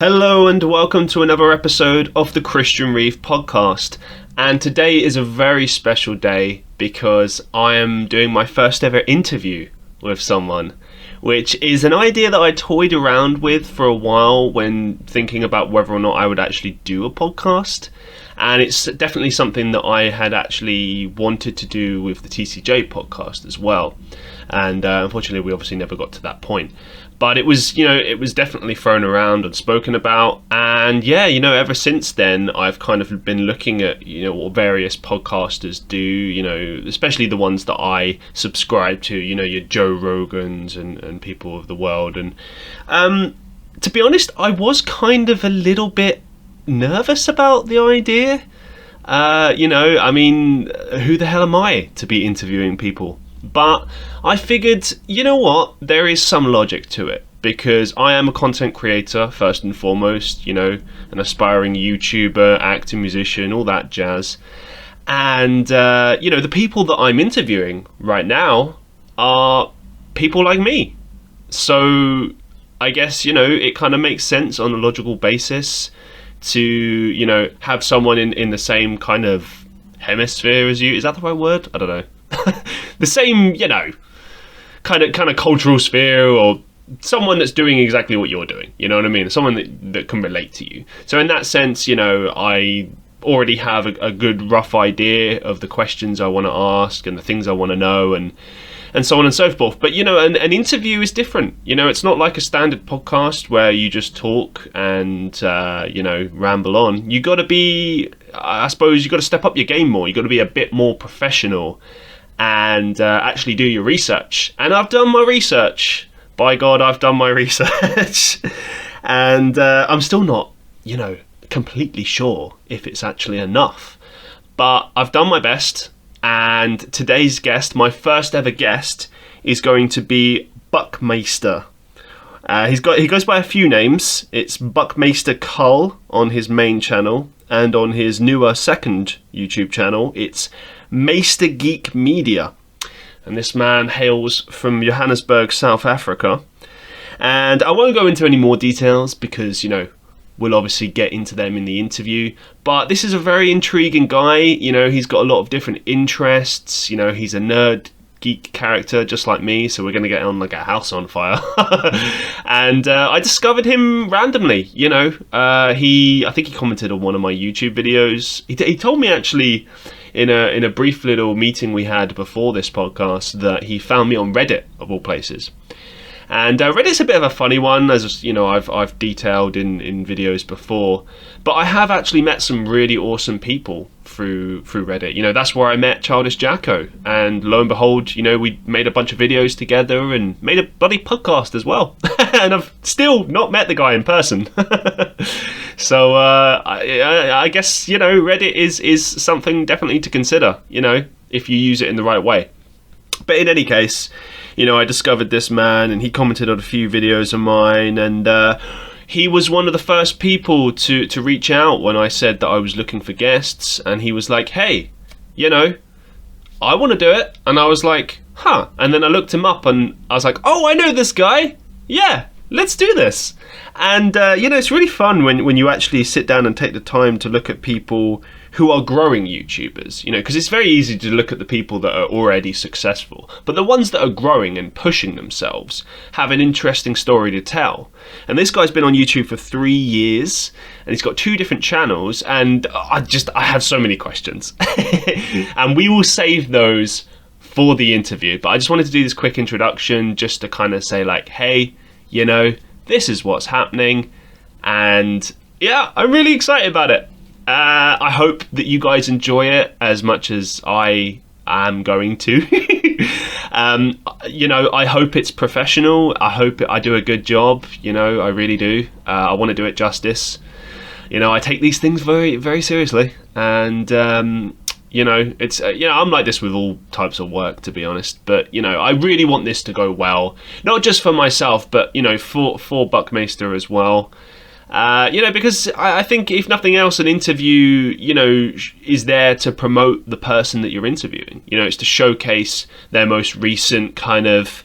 Hello and welcome to another episode of the Christian Reeve podcast. And today is a very special day because I am doing my first ever interview with someone, which is an idea that I toyed around with for a while when thinking about whether or not I would actually do a podcast. And it's definitely something that I had actually wanted to do with the TCJ podcast as well. And unfortunately, we obviously never got to that point. But it was definitely thrown around and spoken about. And ever since then, I've kind of been looking at, what various podcasters do, especially the ones that I subscribe to, your Joe Rogans and people of the world. And to be honest, I was kind of a little bit nervous about the idea. Who the hell am I to be interviewing people? But I figured, there is some logic to it, because I am a content creator, first and foremost, an aspiring YouTuber, actor, musician, all that jazz. And, the people that I'm interviewing right now are people like me. So I guess, it kind of makes sense on a logical basis to, have someone in the same kind of hemisphere as you. Is that the right word? I don't know. The same, kind of cultural sphere, or someone that's doing exactly what you're doing. You know what I mean? Someone that can relate to you. So in that sense, I already have a good rough idea of the questions I want to ask and the things I want to know and so on and so forth. But, an interview is different. It's not like a standard podcast where you just talk and, ramble on. You got to be, I suppose, you got to step up your game more. You got to be a bit more professional and actually do your research. And I've done my research. By God, I've done my research. And I'm still not, completely sure if it's actually enough. But I've done my best. And today's guest, my first ever guest, is going to be Buckmeister. He goes by a few names. It's Buckmeister Cul on his main channel, and on his newer second YouTube channel, it's Meister Geek Media. And this man hails from Johannesburg, South Africa. And I won't go into any more details because, we'll obviously get into them in the interview. But this is a very intriguing guy. He's got a lot of different interests. He's a nerd geek character just like me, so we're going to get on like a house on fire. And I discovered him randomly. I think he commented on one of my YouTube videos. He told me actually in a brief little meeting we had before this podcast that he found me on Reddit, of all places. And Reddit's a bit of a funny one, as I've detailed in videos before. But I have actually met some really awesome people through Reddit. That's where I met Childish Jacko. And lo and behold, we made a bunch of videos together and made a bloody podcast as well. And I've still not met the guy in person. So I guess, Reddit is something definitely to consider, if you use it in the right way. But in any case, I discovered this man and he commented on a few videos of mine, and he was one of the first people to reach out when I said that I was looking for guests, and he was like, hey, I want to do it. And I was like, huh. And then I looked him up and I was like, oh, I know this guy. Yeah, let's do this. And, it's really fun when you actually sit down and take the time to look at people who are growing YouTubers, because it's very easy to look at the people that are already successful, but the ones that are growing and pushing themselves have an interesting story to tell. And this guy's been on YouTube for 3 years, and he's got 2 different channels, and I have so many questions. And we will save those for the interview, but I just wanted to do this quick introduction just to kind of say like, hey, this is what's happening, and yeah, I'm really excited about it. I hope that you guys enjoy it as much as I am going to. I hope it's professional. I hope I do a good job. I really do. I want to do it justice. I take these things very, very seriously. And, it's, I'm like this with all types of work, to be honest. But, I really want this to go well. Not just for myself, but, for Buckmeister as well. Because I think if nothing else, an interview, is there to promote the person that you're interviewing. It's to showcase their most recent kind of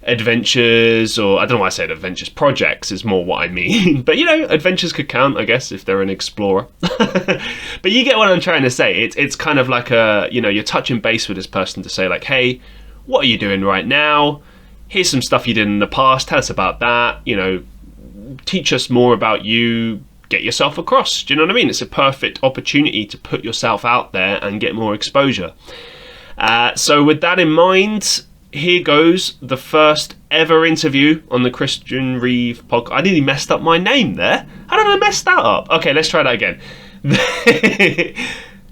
adventures, or I don't know why I said adventures, projects is more what I mean. But, adventures could count, I guess, if they're an explorer. But you get what I'm trying to say. It's kind of like you're touching base with this person to say like, hey, what are you doing right now? Here's some stuff you did in the past. Tell us about that. Teach us more about you. Get yourself across. Do you know what I mean? It's a perfect opportunity to put yourself out there and get more exposure. So with that in mind, here goes the first ever interview on the Christian Reeve podcast. I nearly messed up my name there. How did I mess that up? Okay, let's try that again.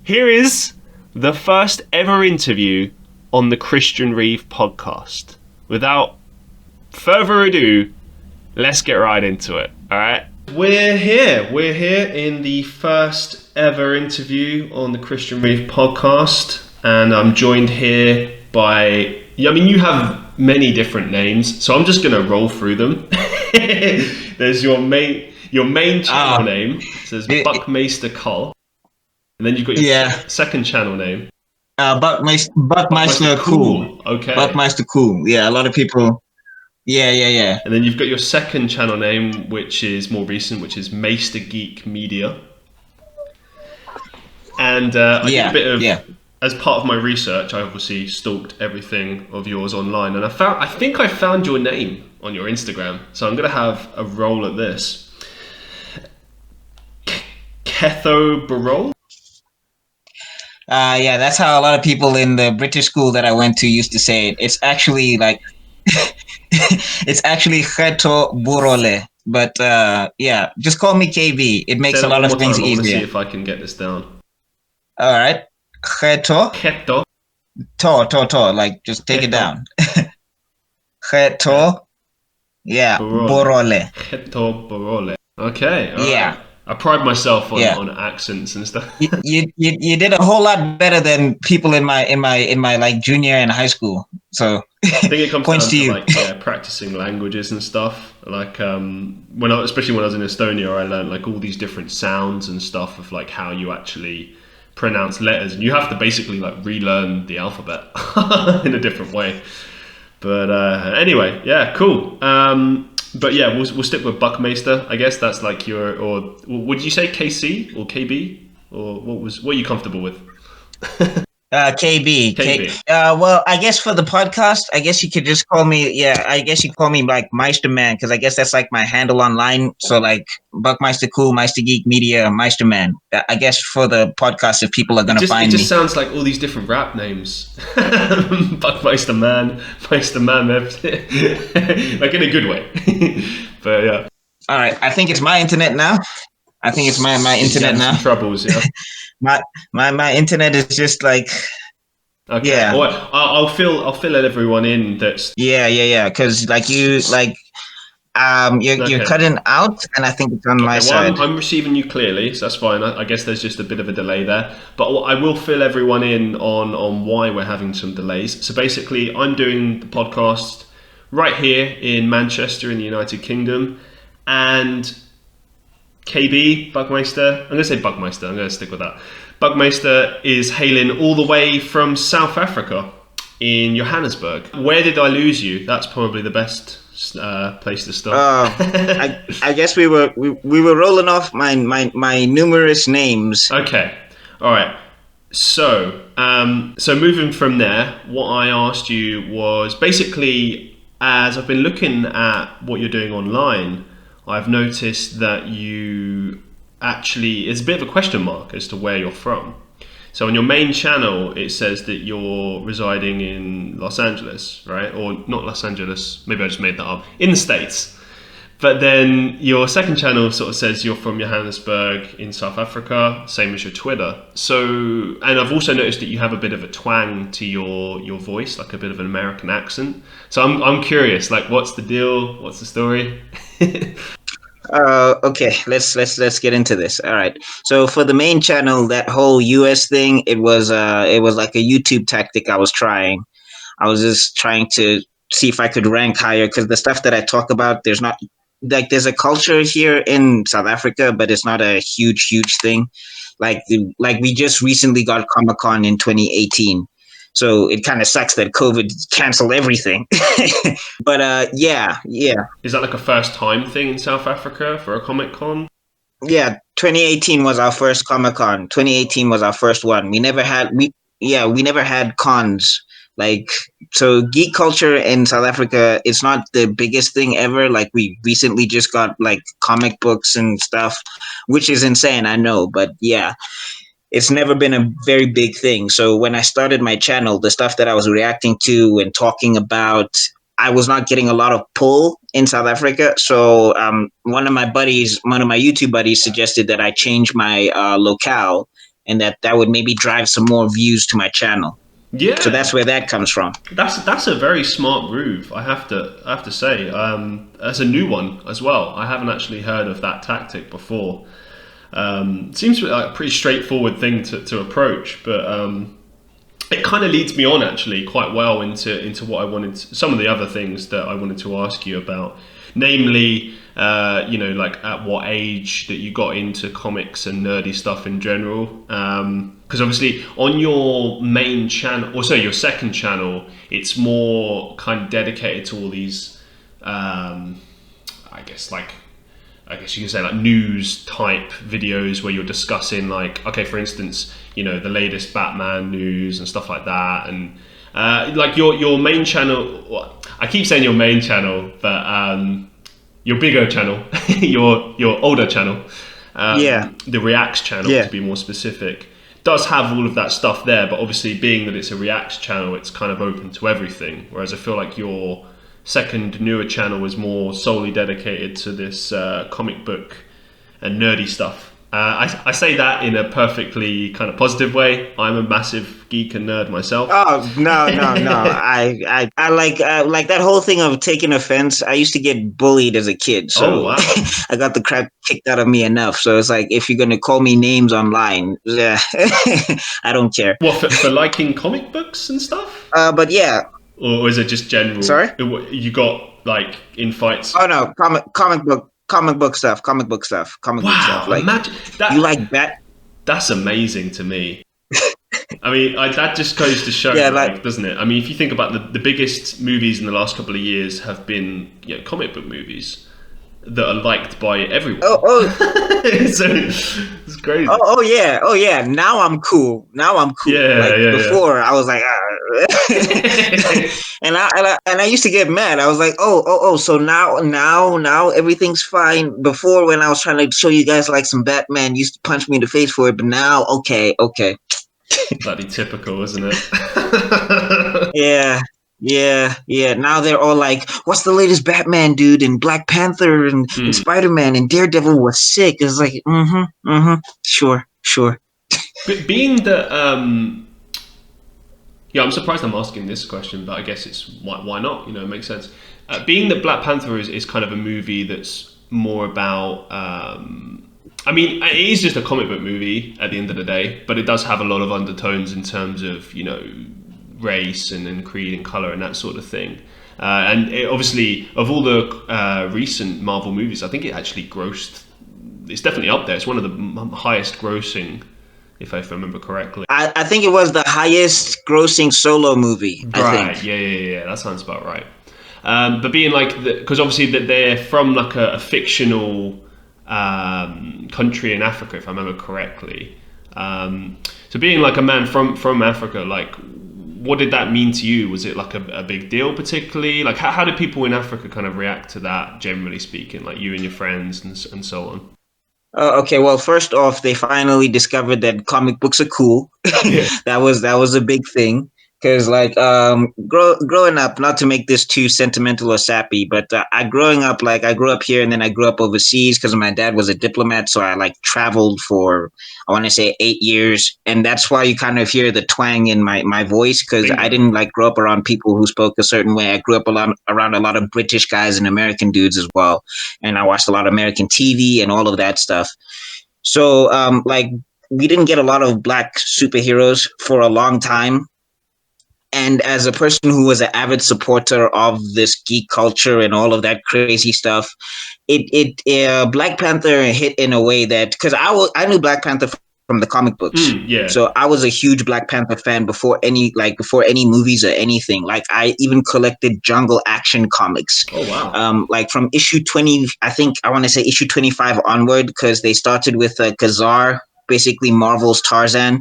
Here is the first ever interview on the Christian Reeve podcast. Without further ado, let's get right into it. All right. We're here in the first ever interview on the Christian Reeve podcast, and I'm joined here by, you have many different names, so I'm just going to roll through them. There's your main channel name. It says Buckmeister Cul. And then you've got your second channel name. Buckmeister Cul. Okay. Buckmeister Cul. Yeah, a lot of people. Yeah. And then you've got your second channel name, which is more recent, which is Meister Geek Media. And I did a bit of, as part of my research, I obviously stalked everything of yours online, and I think I found your name on your Instagram. So I'm going to have a roll at this. Ketho Barol? Yeah, that's how a lot of people in the British school that I went to used to say it. It's actually like, it's actually Reto Burole. But just call me KB. It makes a lot of things easier. Let's see if I can get this down. All right. Reto. To. Like, just take it down. Reto. Yeah. Burole. Reto Burole. Okay. Yeah. Right. I pride myself on accents and stuff. you did a whole lot better than people in my like junior and high school. So I think it comes points down to you. Like practicing languages and stuff. Like especially when I was in Estonia, I learned like all these different sounds and stuff of like how you actually pronounce letters, and you have to basically like relearn the alphabet in a different way. But anyway, yeah, cool. But yeah, we'll stick with Buckmeister. I guess that's like or would you say KC or KB, or what are you comfortable with? KB. Well, I guess for the podcast, I guess you could just call me. Yeah, I guess you call me like Meister Man, because I guess that's like my handle online. So like Buckmeister Cul, Meister Geek Media, Meister Man. I guess for the podcast, if people are gonna find me, it just sounds like all these different rap names. Buckmeister Man, Meister Man, like in a good way. But yeah. All right, I think it's my internet now. I think it's my internet now. Troubles, yeah. My internet is just like, okay. Yeah. Well, I'll fill everyone in. That's because like you're cutting out, and I think it's on my side. I'm receiving you clearly, so that's fine. I guess there's just a bit of a delay there, but I will fill everyone in on why we're having some delays. So basically, I'm doing the podcast right here in Manchester in the United Kingdom, and KB, Buckmeister, I'm going to say Buckmeister, I'm going to stick with that. Buckmeister is hailing all the way from South Africa in Johannesburg. Where did I lose you? That's probably the best place to start. I guess we were rolling off my numerous names. Okay, all right. So moving from there, what I asked you was basically, as I've been looking at what you're doing online, I've noticed that you actually, it's a bit of a question mark as to where you're from. So on your main channel, it says that you're residing in Los Angeles, right? Or not Los Angeles, maybe I just made that up, in the States. But then your second channel sort of says you're from Johannesburg in South Africa, same as your Twitter. So, and I've also noticed that you have a bit of a twang to your voice, like a bit of an American accent. So I'm curious, like, what's the deal? What's the story? Okay, let's get into this. All right. So for the main channel, that whole US thing, it was like a YouTube tactic I was trying. I was just trying to see if I could rank higher, because the stuff that I talk about, there's a culture here in South Africa, but it's not a huge thing. Like we just recently got Comic-Con in 2018. So it kind of sucks that COVID canceled everything. But yeah. Is that like a first time thing in South Africa for a Comic Con? Yeah, 2018 was our first Comic Con. 2018 was our first one. We never had cons. Like, so geek culture in South Africa, it's not the biggest thing ever. Like, we recently just got like comic books and stuff, which is insane, I know, but yeah, it's never been a very big thing. So when I started my channel, the stuff that I was reacting to and talking about, I was not getting a lot of pull in South Africa. So one of my YouTube buddies, suggested that I change my locale, and that would maybe drive some more views to my channel. So Yeah, that's where that comes from. that's a very smart move. I have to say, that's a new one as well. I haven't actually heard of that tactic before. Seems like a pretty straightforward thing to approach, but it kind of leads me on actually quite well into what I wanted some of the other things that I wanted to ask you about, namely, like at what age that you got into comics and nerdy stuff in general. Because obviously on your main channel, or sorry, your second channel, it's more kind of dedicated to all these, I guess you can say like news type videos where you're discussing like, okay, for instance, the latest Batman news and stuff like that. And like your main channel, well, I keep saying your main channel, but your bigger channel, your older channel, Yeah, the Reacts channel yeah. to be more specific, does have all of that stuff there. But obviously being that it's a Reacts channel, it's kind of open to everything. Whereas I feel like your second newer channel is more solely dedicated to this comic book and nerdy stuff. I say that in a perfectly kind of positive way. I'm a massive geek and nerd myself. Oh no! I like that whole thing of taking offense. I used to get bullied as a kid, Oh so wow! I got the crap kicked out of me enough. So it's like, if you're gonna call me names online, yeah, I don't care. What for liking comic books and stuff, But yeah, or is it just general? sorry. You got like in fights? Oh no, comic book stuff. Wow! Like, Imagine you that. like that? That's amazing to me. I mean, that just goes to show, Yeah, like, doesn't it? I mean, if you think about the biggest movies in the last couple of years have been, comic book movies that are liked by everyone. oh oh So it's crazy. oh yeah. Now I'm cool. Yeah, Like yeah, before, I was like, yeah. and I used to get mad. I was like, so now everything's fine. Before, when I was trying to show you guys like some Batman, you used to punch me in the face for it, but now, okay. Bloody typical, isn't it? Yeah. Now they're all like, "What's the latest Batman, dude?" And Black Panther and Hmm. Spider Man and Daredevil was sick. It's like, sure. But being that, yeah, I'm surprised I'm asking this question, but I guess it's why not? It makes sense. Being that Black Panther is kind of a movie that's more about. I mean, it is just a comic book movie at the end of the day, but it does have a lot of undertones in terms of race and creed and color and that sort of thing. And obviously, of all the recent Marvel movies, I think it actually grossed. It's definitely up there. It's one of the highest grossing, if I remember correctly. I think it was the highest grossing solo movie, I Right. think. Yeah. That sounds about right. But being like, because obviously that they're from like a fictional country in Africa, if I remember correctly. So being like a man from Africa, like, what did that mean to you? Was it like a big deal particularly? Like, how did people in Africa kind of react to that, generally speaking, like you and your friends and so on? Okay, well, first off, they finally discovered that comic books are cool. Yeah. That was a big thing. Because like growing up, not to make this too sentimental or sappy, but I grew up here and then I grew up overseas because my dad was a diplomat, so I like traveled for, I want to say, 8 years, and that's why you kind of hear the twang in my voice, because I Bingo. didn't like grow up around people who spoke a certain way. I grew up around a lot of British guys and American dudes as well, and I watched a lot of American TV and all of that stuff. So like, we didn't get a lot of black superheroes for a long time, and as a person who was an avid supporter of this geek culture and all of that crazy stuff, Black Panther hit in a way that, because I knew Black Panther from the comic books. Yeah. So I was a huge Black Panther fan before any movies or anything. Like I even collected Jungle Action comics. Oh wow. Like from issue 20, I think I want to say issue 25 onward, because they started with Kazar, basically Marvel's Tarzan,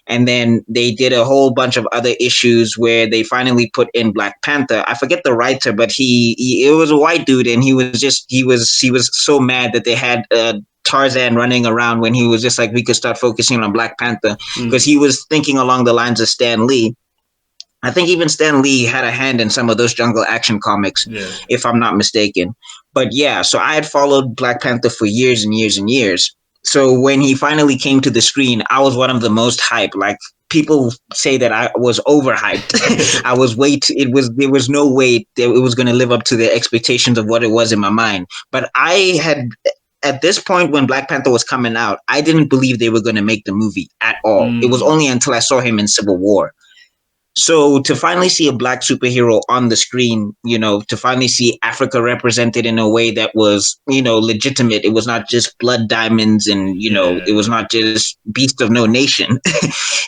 and then they did a whole bunch of other issues where they finally put in Black Panther. I forget the writer, but he it was a white dude, and he was so mad that they had Tarzan running around, when he was just like, we could start focusing on Black Panther, because he was thinking along the lines of Stan Lee. I think even Stan Lee had a hand in some of those Jungle Action comics, if I'm not mistaken. But yeah, so I had followed Black Panther for years and years and years. So when he finally came to the screen, I was one of the most hyped. Like, people say that I was overhyped. I was there was no way that it was going to live up to the expectations of what it was in my mind. But I had, at this point when Black Panther was coming out, I didn't believe they were going to make the movie at all. It was only until I saw him in Civil War. So to finally see a black superhero on the screen, to finally see Africa represented in a way that was, legitimate. It was not just blood diamonds and, it was not just beast of no nation.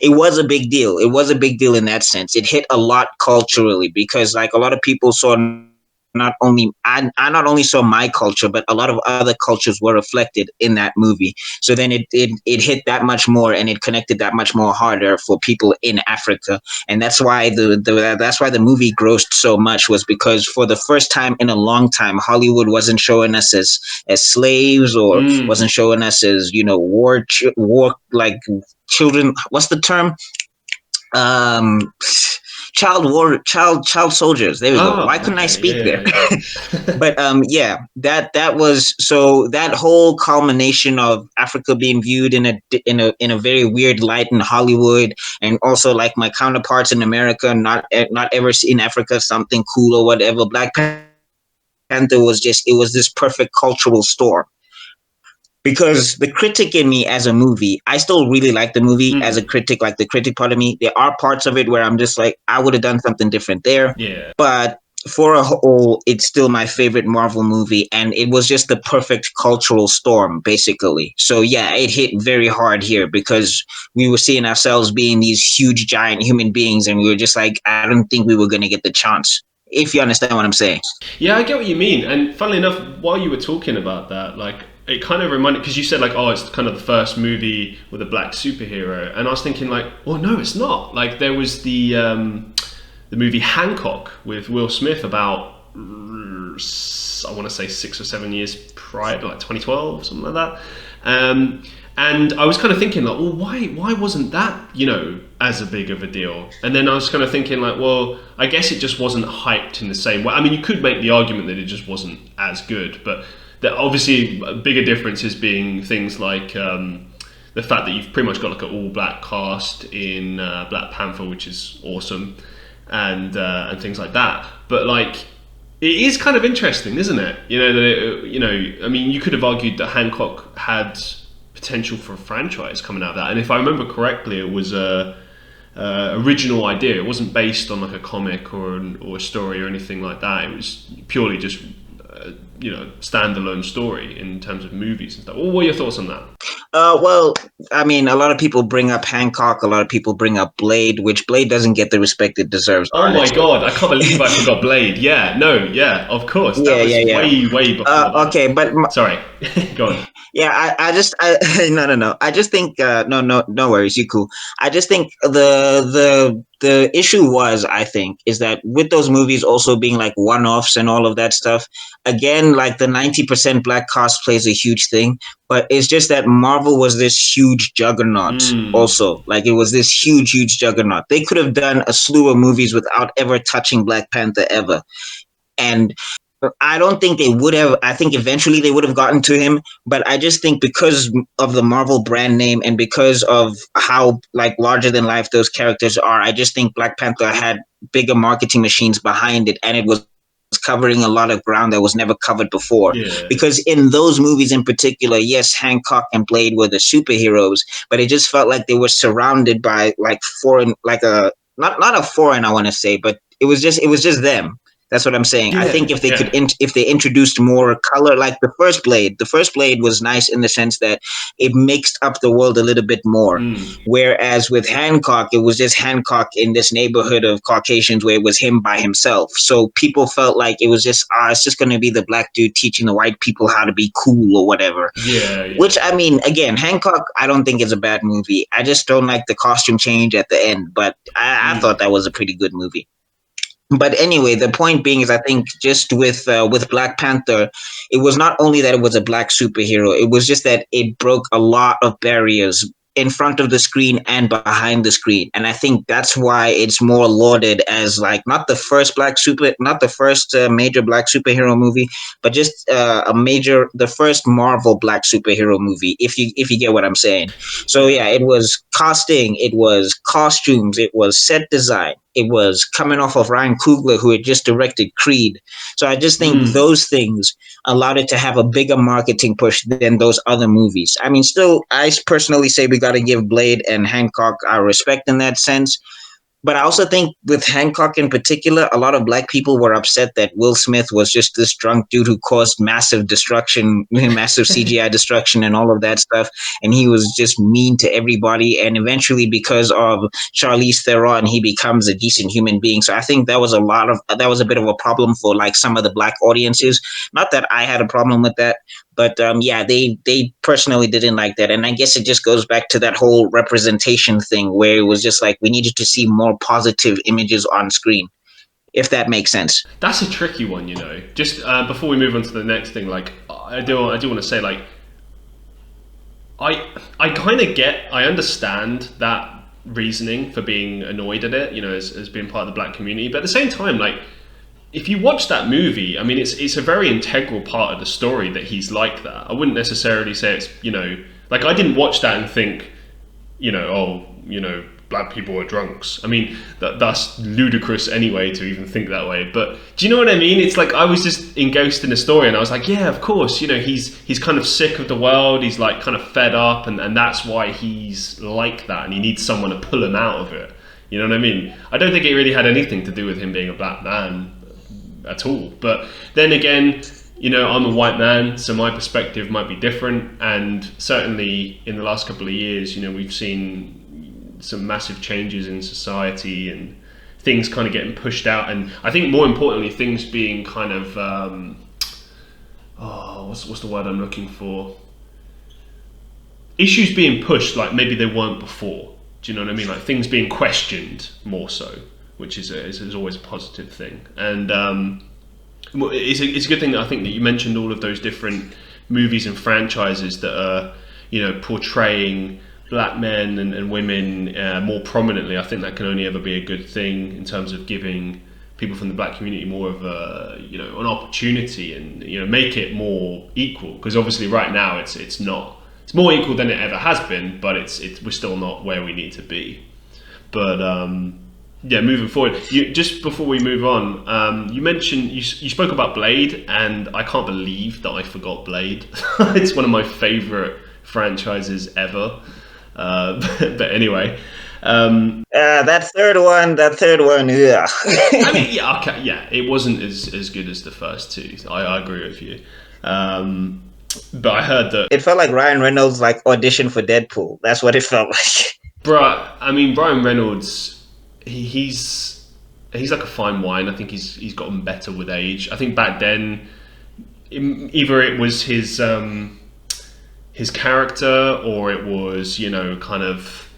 It was a big deal. It was a big deal in that sense. It hit a lot culturally, because like a lot of people saw I not only saw my culture, but a lot of other cultures were reflected in that movie. So then it hit that much more, and it connected that much more harder for people in Africa. And that's why the movie grossed so much, was because for the first time in a long time, Hollywood wasn't showing us as slaves, or wasn't showing us as, war like children. What's the term? Child soldiers. There we go. Why couldn't I speak there? But that was, so that whole culmination of Africa being viewed in a very weird light in Hollywood, and also like my counterparts in America not ever seeing Africa something cool or whatever. Black Panther was this perfect cultural storm. Because the critic in me as a movie, I still really like the movie as a critic, like the critic part of me. There are parts of it where I'm just like, I would have done something different there. Yeah. But for a whole, it's still my favorite Marvel movie. And it was just the perfect cultural storm, basically. So yeah, it hit very hard here, because we were seeing ourselves being these huge, giant human beings. And we were just like, I don't think we were going to get the chance. If you understand what I'm saying. Yeah, I get what you mean. And funnily enough, while you were talking about that, like, it kind of reminded, because you said like, oh, it's kind of the first movie with a black superhero, and I was thinking like, well, no, it's not. Like, there was the movie Hancock with Will Smith about, I want to say 6 or 7 years prior, like 2012, something like that. And I was kind of thinking like, well, why wasn't that, as a big of a deal? And then I was kind of thinking like, well, I guess it just wasn't hyped in the same way. I mean, you could make the argument that it just wasn't as good, but that obviously a bigger difference is being things like the fact that you've pretty much got like an all-black cast in Black Panther, which is awesome, and things like that. But like, it is kind of interesting, isn't it? I mean, you could have argued that Hancock had potential for a franchise coming out of that, and if I remember correctly, it was a original idea. It wasn't based on like a comic or a story or anything like that. It was purely just standalone story in terms of movies and stuff. What are your thoughts on that? Well, I mean, a lot of people bring up Hancock. A lot of people bring up Blade, which Blade doesn't get the respect it deserves. Oh my God, I can't believe I forgot Blade. Yeah, no, yeah, of course. That was way before that. Okay, but sorry, go on. Yeah, no. I just think no worries, you cool. I just think the issue is that with those movies also being like one-offs and all of that stuff, again, like the 90% black cast plays a huge thing, but it's just that Marvel was this huge juggernaut also. Like, it was this huge juggernaut. They could have done a slew of movies without ever touching Black Panther ever. And I don't think they would have. I think eventually they would have gotten to him, but I just think because of the Marvel brand name and because of how like larger than life those characters are, I just think Black Panther had bigger marketing machines behind it, and it was covering a lot of ground that was never covered before. Yeah. Because in those movies in particular, yes, Hancock and Blade were the superheroes, but it just felt like they were surrounded by like foreign, like a not a foreign, I want to say, but it was just them. That's what I'm saying. I think Yeah, if they could, yeah. if they introduced more color, like the first Blade was nice in the sense that it mixed up the world a little bit more. Mm. Whereas with Hancock, it was just Hancock in this neighborhood of Caucasians where it was him by himself. So people felt like it was just, it's just going to be the black dude teaching the white people how to be cool or whatever. Yeah, Which, yeah. I mean, again, Hancock, I don't think is a bad movie. I just don't like the costume change at the end. But I thought Mm. that was a pretty good movie. But anyway, the point being is, I think just with Black Panther, it was not only that it was a black superhero; it was just that it broke a lot of barriers in front of the screen and behind the screen, and I think that's why it's more lauded as like not the first not the first major black superhero movie, but just the first Marvel black superhero movie. If you get what I'm saying. So Yeah. yeah, it was casting, it was costumes, it was set design, it was coming off of Ryan Coogler, who had just directed Creed. So I just think Mm. those things allowed it to have a bigger marketing push than those other movies. I mean, still, I personally say we got to give Blade and Hancock our respect in that sense. But I also think with Hancock in particular, a lot of black people were upset that Will Smith was just this drunk dude who caused massive destruction, massive CGI destruction, and all of that stuff. And he was just mean to everybody. And eventually, because of Charlize Theron, he becomes a decent human being. So I think that was a bit of a problem for like some of the black audiences. Not that I had a problem with that, but yeah, they personally didn't like that, and I guess it just goes back to that whole representation thing where it was just like we needed to see more positive images on screen, if that makes sense. That's a tricky one, you know. Just before we move on to the next thing, like I do want to say, like I kind of I understand that reasoning for being annoyed at it, you know, as being part of the black community. But at the same time, like if you watch that movie, I mean, it's a very integral part of the story that he's like that. I wouldn't necessarily say it's, you know, like I didn't watch that and think, you know, oh, you know, black people are drunks. I mean, that's ludicrous anyway to even think that way. But do you know what I mean? It's like I was just engrossed in the story, and I was like, yeah, of course. You know, he's kind of sick of the world. He's like kind of fed up, and that's why he's like that, and he needs someone to pull him out of it. You know what I mean? I don't think it really had anything to do with him being a black man at all. But then again, you know, I'm a white man, so my perspective might be different. And certainly in the last couple of years, you know, we've seen some massive changes in society and things kind of getting pushed out. And I think more importantly, things being kind of, what's the word I'm looking for? Issues being pushed like maybe they weren't before. Do you know what I mean? Like things being questioned more so, which is always a positive thing. And it's a good thing that I think that you mentioned all of those different movies and franchises that are, you know, portraying black men and women more prominently. I think that can only ever be a good thing in terms of giving people from the black community more of a, you know, an opportunity and, you know, make it more equal. Because obviously right now it's not. It's more equal than it ever has been, but we're still not where we need to be. But yeah, moving forward, just before we move on, you mentioned you spoke about Blade, and I can't believe that I forgot Blade. It's one of my favorite franchises ever. But anyway, That third one, yeah. I mean, yeah, okay, yeah, it wasn't as good as the first two. I agree with you. But I heard that, It felt like Ryan Reynolds like auditioned for Deadpool. That's what it felt like. bruh. I mean, Ryan Reynolds, he's like a fine wine. I think he's gotten better with age. I think back then, either it was his character or it was, you know, kind of,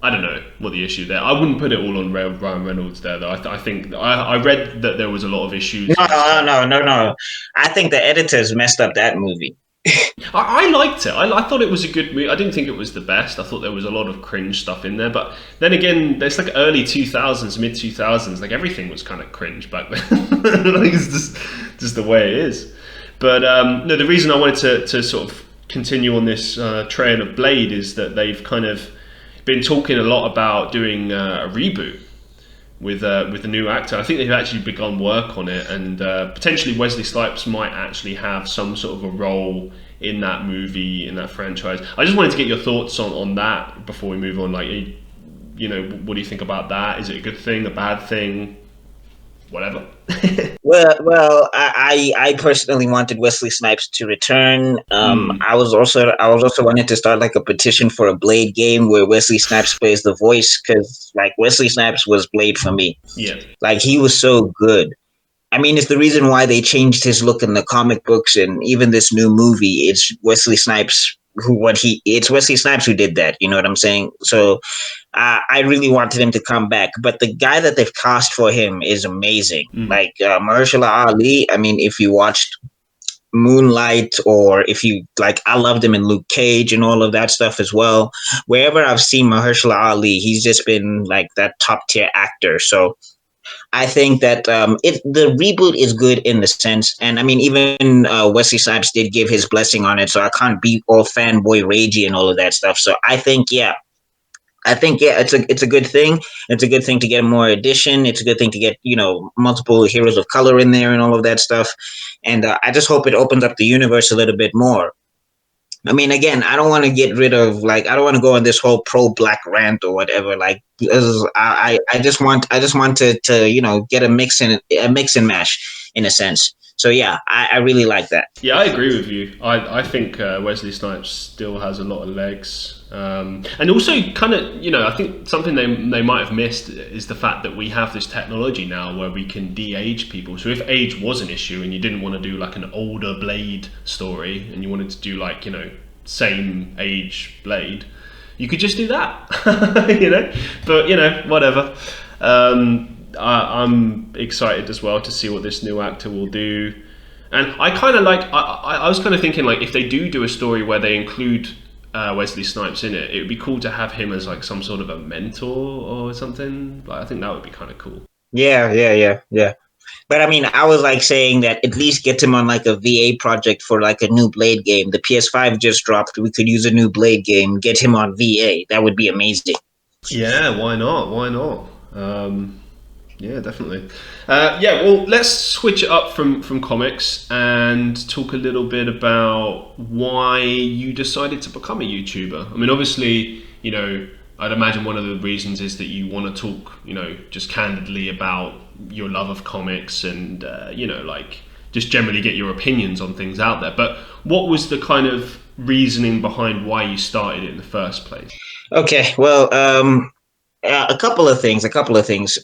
I don't know what the issue there. I wouldn't put it all on Ryan Reynolds there, though. I think I read that there was a lot of issues. No. I think the editors messed up that movie. I liked it. I thought it was a good movie. I didn't think it was the best. I thought there was a lot of cringe stuff in there. But then again, it's like early 2000s, mid 2000s. Like everything was kind of cringe back then. Like it's just the way it is. But no, the reason I wanted to sort of continue on this trail of Blade is that they've kind of been talking a lot about doing a reboot with the new actor. I think they've actually begun work on it, and potentially Wesley Snipes might actually have some sort of a role in that movie, in that franchise. I just wanted to get your thoughts on that before we move on. Like, you know, what do you think about that? Is it a good thing, a bad thing? whatever. I personally wanted Wesley Snipes to return. Mm, I was also wanted to start like a petition for a Blade game where Wesley Snipes plays the voice, because like Wesley Snipes was Blade for me. yeah. Like he was so good. I mean, it's the reason why they changed his look in the comic books and even this new movie. It's Wesley Snipes it's Wesley Snipes who did that. You know what I'm saying? So I really wanted him to come back, but the guy that they've cast for him is amazing. Mm. Like Mahershala Ali. I mean, if you watched Moonlight, or if you like, I loved him in Luke Cage and all of that stuff as well. Wherever I've seen Mahershala Ali, he's just been like that top tier actor. So I think that the reboot is good in the sense, and I mean, even Wesley Snipes did give his blessing on it, so I can't be all fanboy ragey and all of that stuff. So I think it's a good thing. It's a good thing to get more edition. It's a good thing to get multiple heroes of color in there and all of that stuff. And I just hope it opens up the universe a little bit more. I mean, again, I don't want to get rid of I don't want to go on this whole pro black rant or whatever. Like, I just want to get a mix and mash in a sense. So yeah, I really like that. Yeah, I agree with you. I think Wesley Snipes still has a lot of legs. And also, kind of, I think something they might have missed is the fact that we have this technology now where we can de-age people. So if age was an issue and you didn't want to do like an older Blade story and you wanted to do like, same age Blade, you could just do that, But, whatever. I'm excited as well to see what this new actor will do. And I kind of like, I was kind of thinking like if they do a story where they include Wesley Snipes in it, it would be cool to have him as like some sort of a mentor or something. Like I think that would be kind of cool. Yeah. But I mean, I was like saying that at least get him on like a VA project for like a new Blade game. The PS5 just dropped. We could use a new Blade game. Get him on VA. That would be amazing. Yeah, why not? Why not? Yeah, definitely. Well, let's switch it up from comics and talk a little bit about why you decided to become a YouTuber. I mean, obviously, I'd imagine one of the reasons is that you want to talk, just candidly about your love of comics and, like just generally get your opinions on things out there. But what was the kind of reasoning behind why you started it in the first place? Okay, well, a couple of things.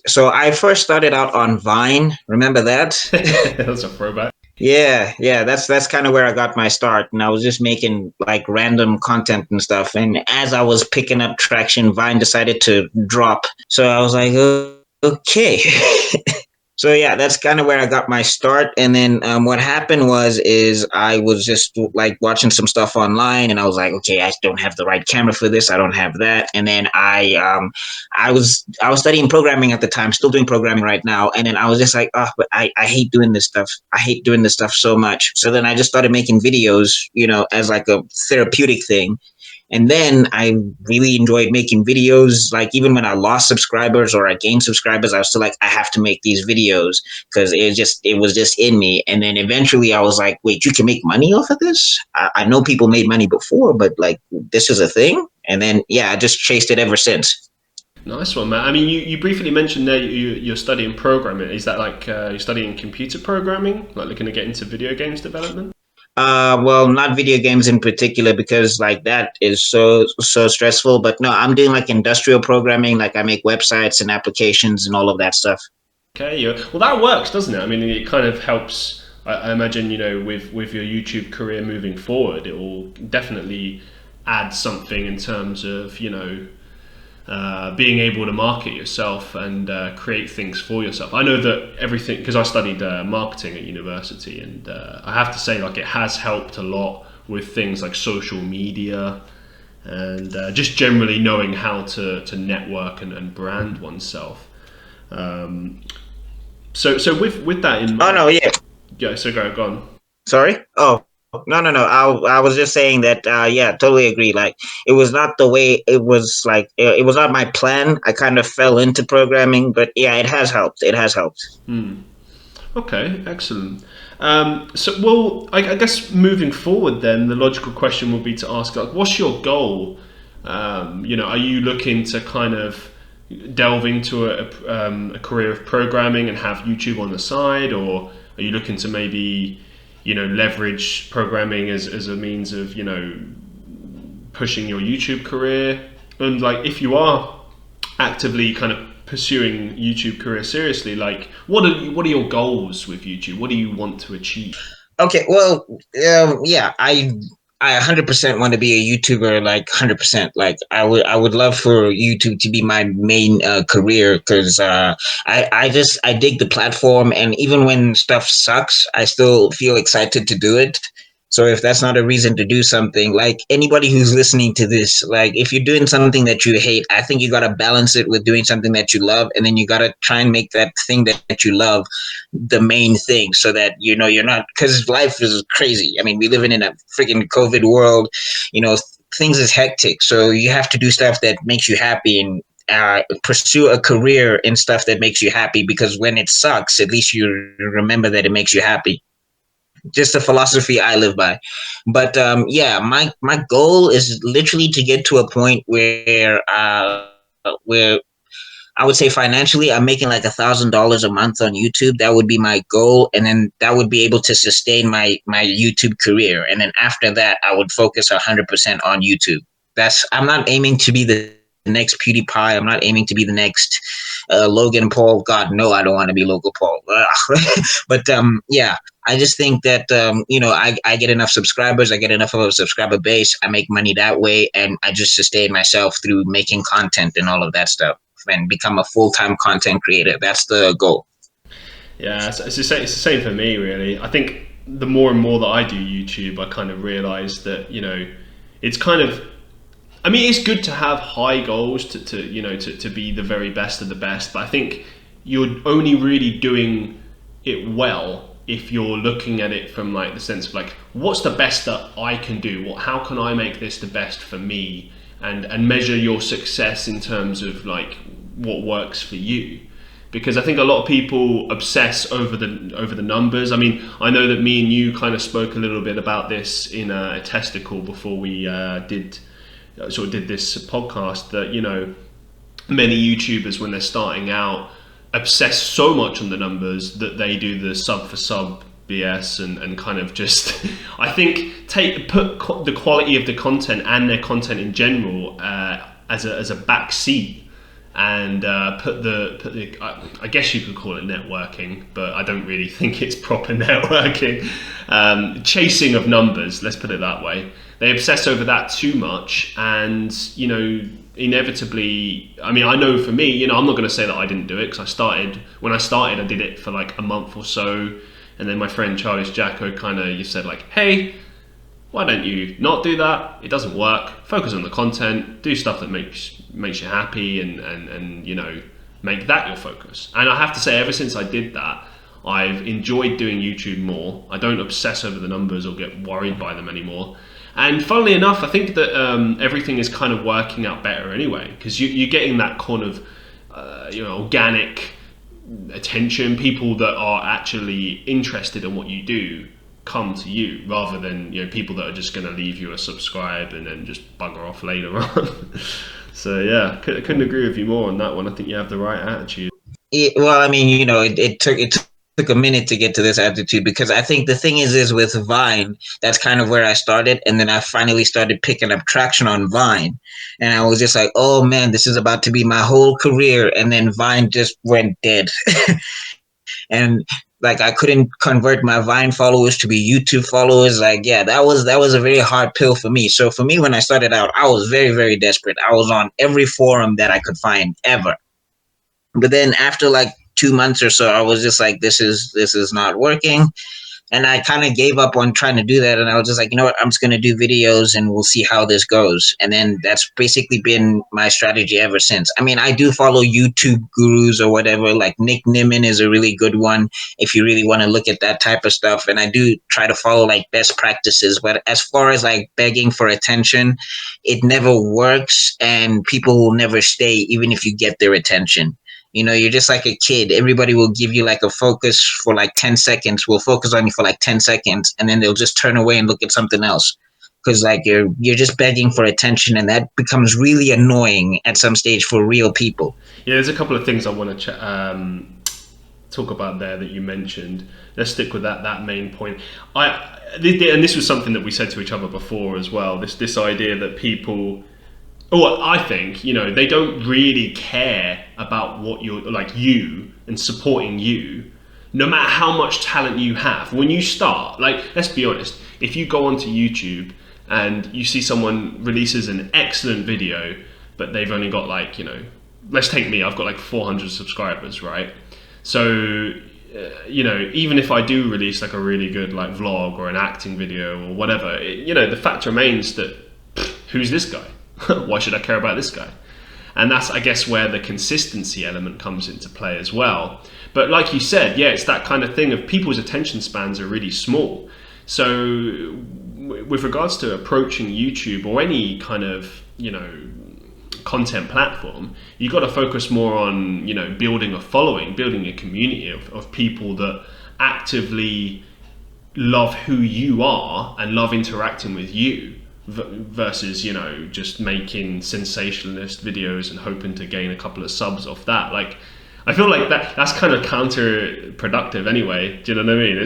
So I first started out on Vine. Remember that? That's a throwback. Yeah. That's kind of where I got my start, and I was just making like random content and stuff. And as I was picking up traction, Vine decided to drop. So I was like, okay. So yeah, that's kind of where I got my start. And then what happened is I was just like watching some stuff online, and I was like, okay, I don't have the right camera for this. I don't have that. And then I was studying programming at the time, still doing programming right now. And then I was just like, oh, but I hate doing this stuff. I hate doing this stuff so much. So then I just started making videos, as like a therapeutic thing. And then I really enjoyed making videos. Like even when I lost subscribers or I gained subscribers, I was still like, I have to make these videos because it was just in me. And then eventually I was like, wait, you can make money off of this? I know people made money before, but like this is a thing. And then, yeah, I just chased it ever since. Nice one, Matt. I mean, you briefly mentioned there you're studying programming. Is that like you're studying computer programming, like looking to get into video games development? Well, not video games in particular because like that is so stressful. But no, I'm doing like industrial programming. Like I make websites and applications and all of that stuff. Okay, yeah. Well, that works, doesn't it? I mean, it kind of helps. I imagine with your YouTube career moving forward, it will definitely add something in terms of being able to market yourself and create things for yourself. I know that everything, because I studied marketing at university, and I have to say, like, it has helped a lot with things like social media and just generally knowing how to network and brand oneself. So with that in mind, Oh no, yeah. so go on. Sorry. Oh no. I was just saying that. Yeah, totally agree. Like it was not the way it was. Like it was not my plan. I kind of fell into programming, but yeah, it has helped. It has helped. Okay, excellent. Well, I guess moving forward, then the logical question would be to ask, like, what's your goal? Are you looking to kind of delve into a career of programming and have YouTube on the side, or are you looking to maybe, leverage programming as a means of, pushing your YouTube career? And like, if you are actively kind of pursuing YouTube career seriously, like, what are your goals with YouTube? What do you want to achieve? Okay, well, yeah, I 100% want to be a YouTuber, like 100%. Like I would love for YouTube to be my main career because I dig the platform, and even when stuff sucks, I still feel excited to do it. So if that's not a reason to do something, like anybody who's listening to this, like if you're doing something that you hate, I think you got to balance it with doing something that you love, and then you got to try and make that thing that you love the main thing, so that you're not, because life is crazy. I mean, we living in a freaking COVID world. Things is hectic, so you have to do stuff that makes you happy, and pursue a career in stuff that makes you happy, because when it sucks, at least you remember that it makes you happy. Just a philosophy I live by. But yeah, my goal is literally to get to a point where I would say financially, I'm making like $1,000 a month on YouTube. That would be my goal, and then that would be able to sustain my YouTube career. And then after that, I would focus 100% on YouTube. I'm not aiming to be the next PewDiePie. I'm not aiming to be the next Logan Paul. God, no, I don't want to be Logan Paul. But yeah, I just think that I get enough subscribers, I get enough of a subscriber base, I make money that way, and I just sustain myself through making content and all of that stuff, and become a full-time content creator. That's the goal. Yeah, it's the same for me, really. I think the more and more that I do YouTube, I kind of realize that, it's kind of, I mean, it's good to have high goals to be the very best of the best, but I think you're only really doing it well if you're looking at it from like the sense of like, what's the best that I can do? How can I make this the best for me? And measure your success in terms of like what works for you. Because I think a lot of people obsess over the numbers. I mean, I know that me and you kind of spoke a little bit about this in a testicle before we did this podcast, that many YouTubers, when they're starting out, obsess so much on the numbers that they do the sub for sub BS and kind of just I think put the quality of the content and their content in general as a back seat, and put the I guess you could call it networking, but I don't really think it's proper networking, chasing of numbers, let's put it that way. They obsess over that too much, and inevitably, I mean, I know for me, I'm not going to say that I didn't do it, because when I started, I did it for like a month or so, and then my friend Charles Jacko kind of said like, hey, why don't you not do that? It doesn't work. Focus on the content, do stuff that makes you happy, and make that your focus. And I have to say, ever since I did that, I've enjoyed doing YouTube more. I don't obsess over the numbers or get worried by them anymore. And funnily enough, I think that everything is kind of working out better anyway, because you're getting that kind of organic attention. People that are actually interested in what you do come to you, rather than people that are just going to leave you a subscribe and then just bugger off later on. So yeah, I couldn't agree with you more on that one. I think you have the right attitude. Well, I mean, it took a minute to get to this attitude, because I think the thing is with Vine, that's kind of where I started, and then I finally started picking up traction on Vine, and I was just like, oh man, this is about to be my whole career, and then Vine just went dead. And like I couldn't convert my Vine followers to be YouTube followers. Like, yeah, that was a very hard pill for me. So for me, when I started out, I was very, very desperate. I was on every forum that I could find ever. But then after like 2 months or so, I was just like, this is not working. And I kind of gave up on trying to do that. And I was just like, you know what, I'm just going to do videos and we'll see how this goes. And then that's basically been my strategy ever since. I mean, I do follow YouTube gurus or whatever, like Nick Nimmin is a really good one if you really want to look at that type of stuff. And I do try to follow like best practices. But as far as like begging for attention, it never works, and people will never stay even if you get their attention. You're just like a kid. Everybody will give you like a focus for like 10 seconds. Will focus on you for like 10 seconds, and then they'll just turn away and look at something else. because like you're just begging for attention, and that becomes really annoying at some stage for real people. Yeah, there's a couple of things I want to talk about there that you mentioned. Let's stick with that main point. And this was something that we said to each other before as well. This idea that people, I think, they don't really care about what you're like, you and supporting you, no matter how much talent you have. When you start, like, let's be honest, if you go onto YouTube and you see someone releases an excellent video, but they've only got like, let's take me, I've got like 400 subscribers, right? So, even if I do release like a really good like vlog or an acting video or whatever, the fact remains that who's this guy? Why should I care about this guy? And that's, I guess, where the consistency element comes into play as well. But like you said, yeah, it's that kind of thing of people's attention spans are really small. So with regards to approaching YouTube or any kind of, content platform, you got to focus more on, building a following, building a community of people that actively love who you are and love interacting with you, versus just making sensationalist videos and hoping to gain a couple of subs off that. Like, I feel like that's kind of counterproductive anyway. Do you know what I mean?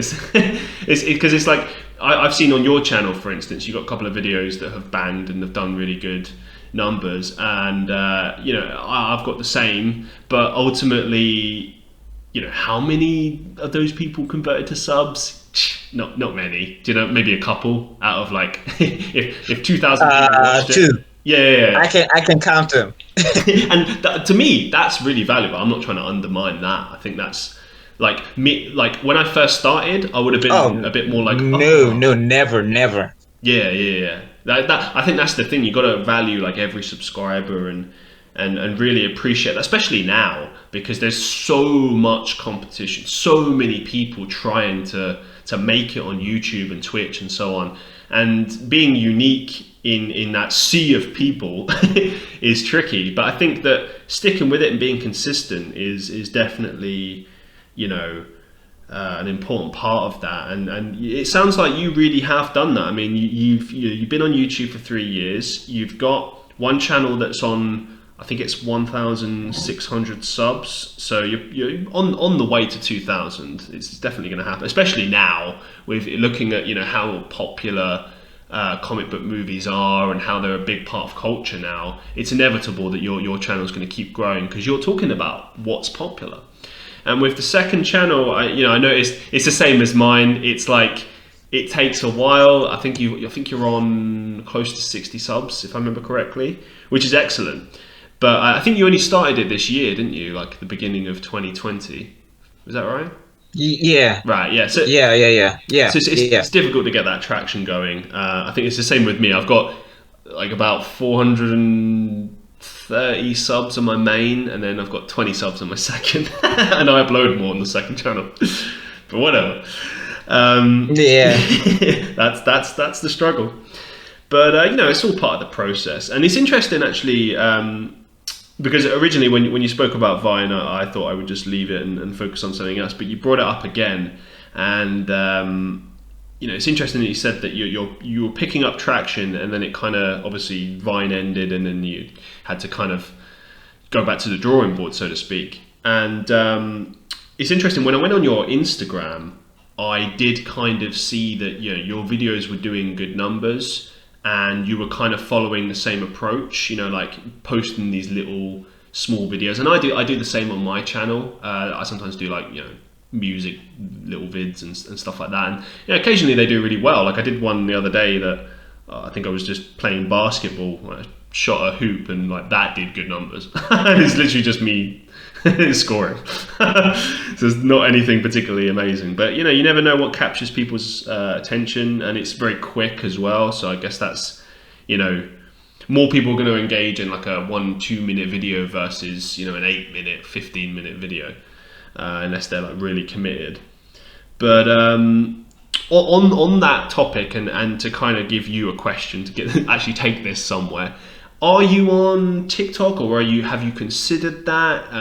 It's because it's like I've seen on your channel, for instance, you've got a couple of videos that have banged and have done really good numbers, and I've got the same, but ultimately, how many of those people converted to subs? Not many. Do you know, maybe a couple out of like if 2,000 people watched two. it. Yeah. I can count them. And to me, that's really valuable. I'm not trying to undermine that. I think that's like me. Like when I first started, I would have been a bit more like, no, never. Yeah. That I think that's the thing. You got to value like every subscriber and really appreciate that, especially now, because there's so much competition, so many people trying to make it on YouTube and Twitch and so on, and being unique in that sea of people is tricky. But I think that sticking with it and being consistent is definitely an important part of that, and it sounds like you really have done that. I mean, you've been on YouTube for 3 years. You've got one channel that's on, I think it's 1,600 subs, so you're on the way to 2,000. It's definitely going to happen, especially now with looking at how popular comic book movies are and how they're a big part of culture now. It's inevitable that your channel is going to keep growing because you're talking about what's popular. And with the second channel, I noticed it's the same as mine. It's like it takes a while. I think you're on close to 60 subs, if I remember correctly, which is excellent. But I think you only started it this year, didn't you? Like the beginning of 2020. Is that right? Yeah. Right. Yeah. So yeah. So it's difficult to get that traction going. I think it's the same with me. I've got like about 430 subs on my main, and then I've got 20 subs on my second, and I upload more on the second channel. But whatever. Yeah. That's the struggle. But it's all part of the process, and it's interesting actually. Because originally when you spoke about Vine, I thought I would just leave it and focus on something else. But you brought it up again, and it's interesting that you said that you were picking up traction, and then it kind of obviously Vine ended, and then you had to kind of go back to the drawing board, so to speak. And it's interesting, when I went on your Instagram, I did kind of see that your videos were doing good numbers. And you were kind of following the same approach, like posting these little small videos. And I do the same on my channel. I sometimes do like, music, little vids and stuff like that. And occasionally they do really well. Like I did one the other day that I think I was just playing basketball. I shot a hoop and like that did good numbers. It's literally just me scoring. So it's not anything particularly amazing, but you never know what captures people's attention, and it's very quick as well. So I guess that's more people are going to engage in like a 1-2 minute video versus an 8-minute 15-minute video, unless they're like really committed. But on that topic, and to kind of give you a question to get actually take this somewhere. Are you on TikTok, or have you considered that?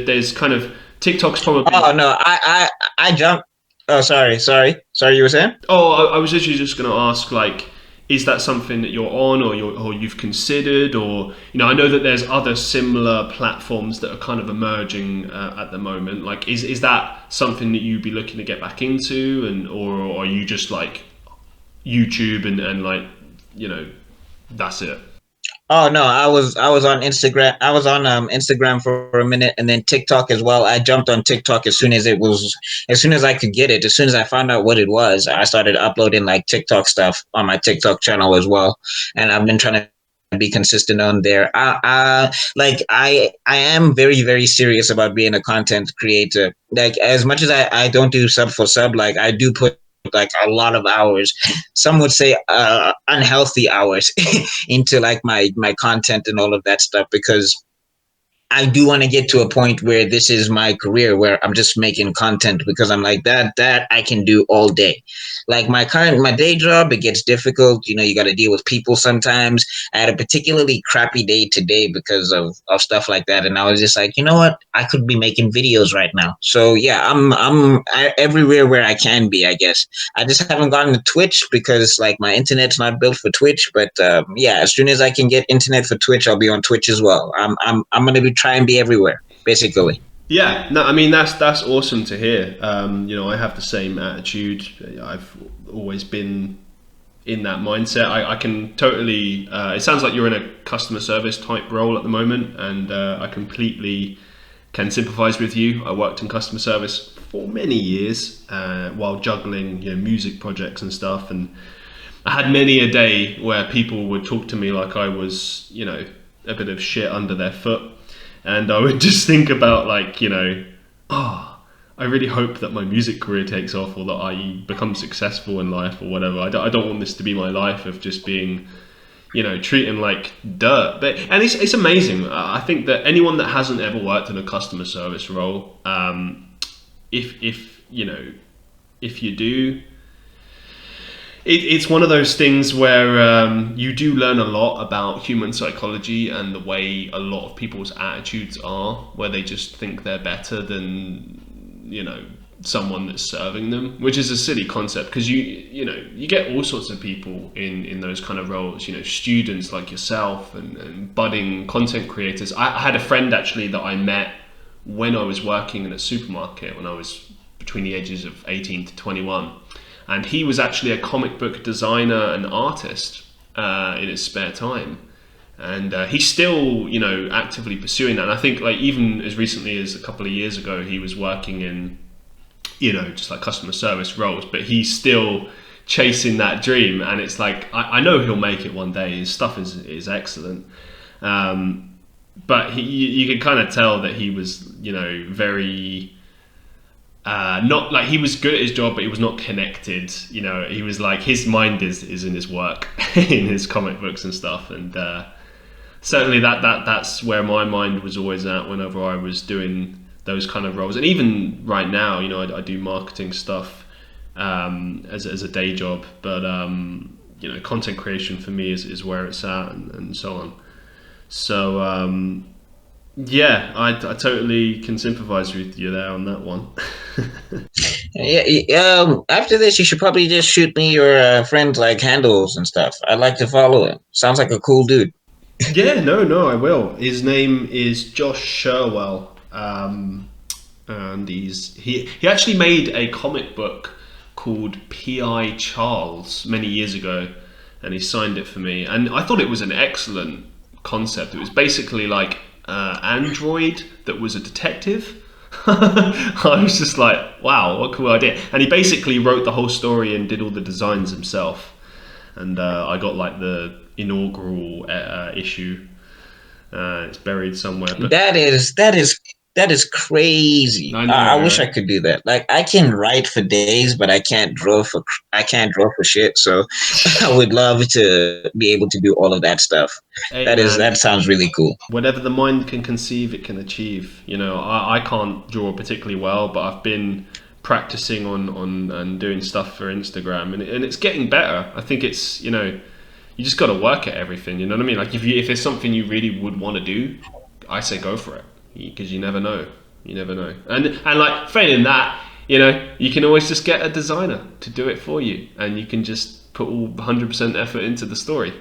There's kind of TikTok's probably. Oh no, I jumped. Oh, sorry. You were saying? Oh, I was literally just going to ask, like, is that something that you're on, or you've considered, or I know that there's other similar platforms that are kind of emerging at the moment. Like, is that something that you'd be looking to get back into, or are you just like YouTube and like that's it? Oh no, I was on Instagram. I was on Instagram for a minute, and then TikTok as well. I jumped on TikTok as soon as I could get it. As soon as I found out what it was, I started uploading like TikTok stuff on my TikTok channel as well. And I've been trying to be consistent on there. I am very very serious about being a content creator. Like as much as I don't do sub for sub, like I do put like a lot of hours, some would say unhealthy hours into like my content and all of that stuff, because I do want to get to a point where this is my career, where I'm just making content, because I'm like that I can do all day. Like my day job, it gets difficult. You got to deal with people sometimes. I had a particularly crappy day today because of stuff like that, and I was just like, you know what, I could be making videos right now. So yeah, everywhere where I can be, I guess. I just haven't gotten to Twitch because like my internet's not built for Twitch. But yeah, as soon as I can get internet for Twitch, I'll be on Twitch as well. I'm gonna be try and be everywhere, basically. Yeah, no, I mean that's awesome to hear. I have the same attitude. I've always been in that mindset. I can totally. It sounds like you're in a customer service type role at the moment, and I completely can sympathise with you. I worked in customer service for many years while juggling music projects and stuff, and I had many a day where people would talk to me like I was a bit of shit under their foot. And I would just think about like, I really hope that my music career takes off, or that I become successful in life or whatever. I don't want this to be my life of just being, treating like dirt. And it's amazing. I think that anyone that hasn't ever worked in a customer service role, if you do, it's one of those things where you do learn a lot about human psychology and the way a lot of people's attitudes are, where they just think they're better than someone that's serving them, which is a silly concept, because you get all sorts of people in those kind of roles, students like yourself and budding content creators. I had a friend actually that I met when I was working in a supermarket when I was between the ages of 18 to 21. And he was actually a comic book designer and artist in his spare time. And he's still, actively pursuing that. And I think like even as recently as a couple of years ago, he was working in, just like customer service roles, but he's still chasing that dream. And it's like, I know he'll make it one day. His stuff is excellent. But you can kind of tell that he was, very... not like he was good at his job, but he was not connected. He was like, his mind is in his work, in his comic books and stuff. And certainly that's where my mind was always at whenever I was doing those kind of roles. And even right now, I do marketing stuff as a day job, but content creation for me is where it's at, and so on. So yeah, I totally can sympathize with you there on that one. Yeah. After this, you should probably just shoot me your friends like handles and stuff. I'd like to follow him. Sounds like a cool dude. Yeah, no, I will. His name is Josh Sherwell, and he actually made a comic book called P.I. Charles many years ago, and he signed it for me. And I thought it was an excellent concept. It was basically like android that was a detective. I was just like, wow, what a cool idea. And he basically wrote the whole story and did all the designs himself. And I got like the inaugural issue. It's buried somewhere. But That is crazy. I know, I wish I right? could do that. Like I can write for days, but I can't draw for shit. So I would love to be able to do all of that stuff. Hey man, That sounds really cool. whatever the mind can conceive, it can achieve. I can't draw particularly well, but I've been practicing on and doing stuff for Instagram, and it's getting better. I think it's you just got to work at everything. You know what I mean? Like if there's something you really would want to do, I say go for it, because you never know. You never know. And like failing that, you can always just get a designer to do it for you, and you can just put all 100% effort into the story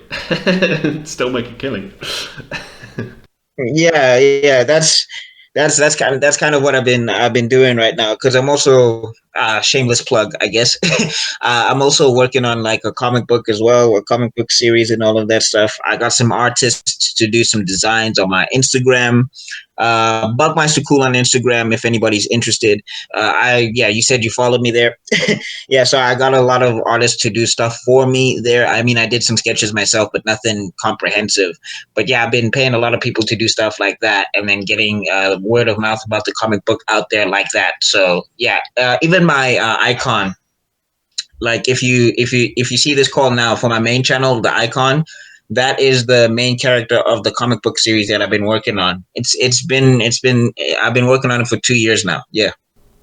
and still make a killing. Yeah, that's kind of what I've been doing right now because I'm also shameless plug, I guess. I'm also working on like a comic book as well, a comic book series and all of that stuff. I got some artists to do some designs on my Instagram. Buckmeister Cul on Instagram if anybody's interested. You said you followed me there. Yeah, so I got a lot of artists to do stuff for me there. I mean, I did some sketches myself, but nothing comprehensive. But yeah, I've been paying a lot of people to do stuff like that, and then getting word of mouth about the comic book out there like that. So yeah, even my icon, like if you see this call now for my main channel, the icon, that is the main character of the comic book series that I've been working on. It's been I've been working on it for 2 years now. Yeah.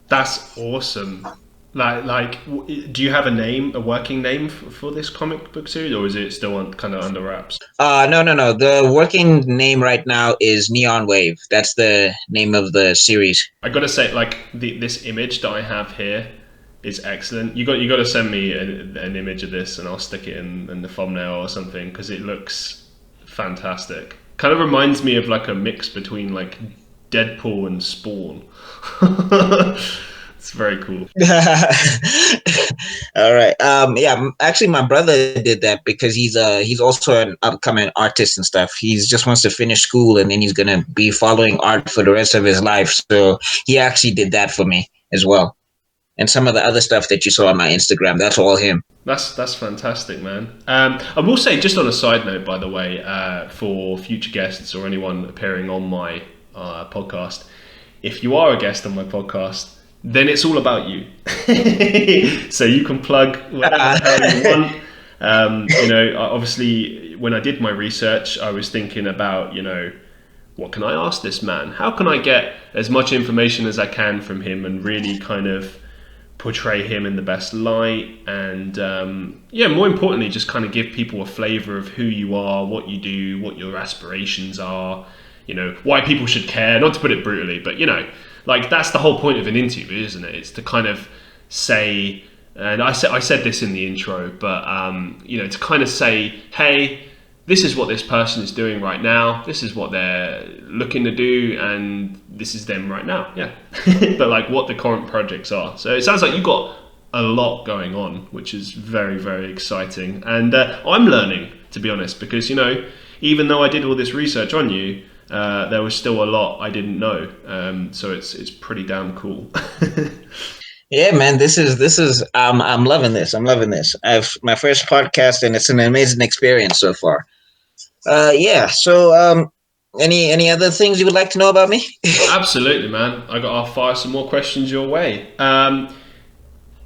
That's awesome. Do you have a name, a working name for this comic book series, or is it still kind of under wraps? No. The working name right now is Neon Wave. That's the name of the series. I gotta say, like this image that I have here is excellent. You got to send me an image of this, and I'll stick it in the thumbnail or something because it looks fantastic. Kind of reminds me of like a mix between like Deadpool and Spawn. It's very cool. All right. Yeah. Actually, my brother did that because he's also an upcoming artist and stuff. He just wants to finish school and then he's gonna be following art for the rest of his life. So he actually did that for me as well. And some of the other stuff that you saw on my Instagram, that's all him. That's fantastic, man. I will say, just on a side note, by the way, for future guests or anyone appearing on my podcast, if you are a guest on my podcast, then it's all about you. So you can plug whatever the hell you want. Obviously, when I did my research, I was thinking about, what can I ask this man? How can I get as much information as I can from him and really kind of portray him in the best light? And more importantly, just kind of give people a flavor of who you are, what you do, what your aspirations are, why people should care, not to put it brutally, but like that's the whole point of an interview, isn't it? It's to kind of say, and I said this in the intro, but to kind of say, hey, this is what this person is doing right now, this is what they're looking to do, and this is them right now. Yeah. But like what the current projects are. So it sounds like you've got a lot going on, which is very, very exciting. And I'm learning, to be honest, because even though I did all this research on you, there was still a lot I didn't know. So it's pretty damn cool. Yeah, man, this is I'm loving this. I'm loving this. I've my first podcast and it's an amazing experience so far. So any other things you would like to know about me? Absolutely, man. I'll fire some more questions your way.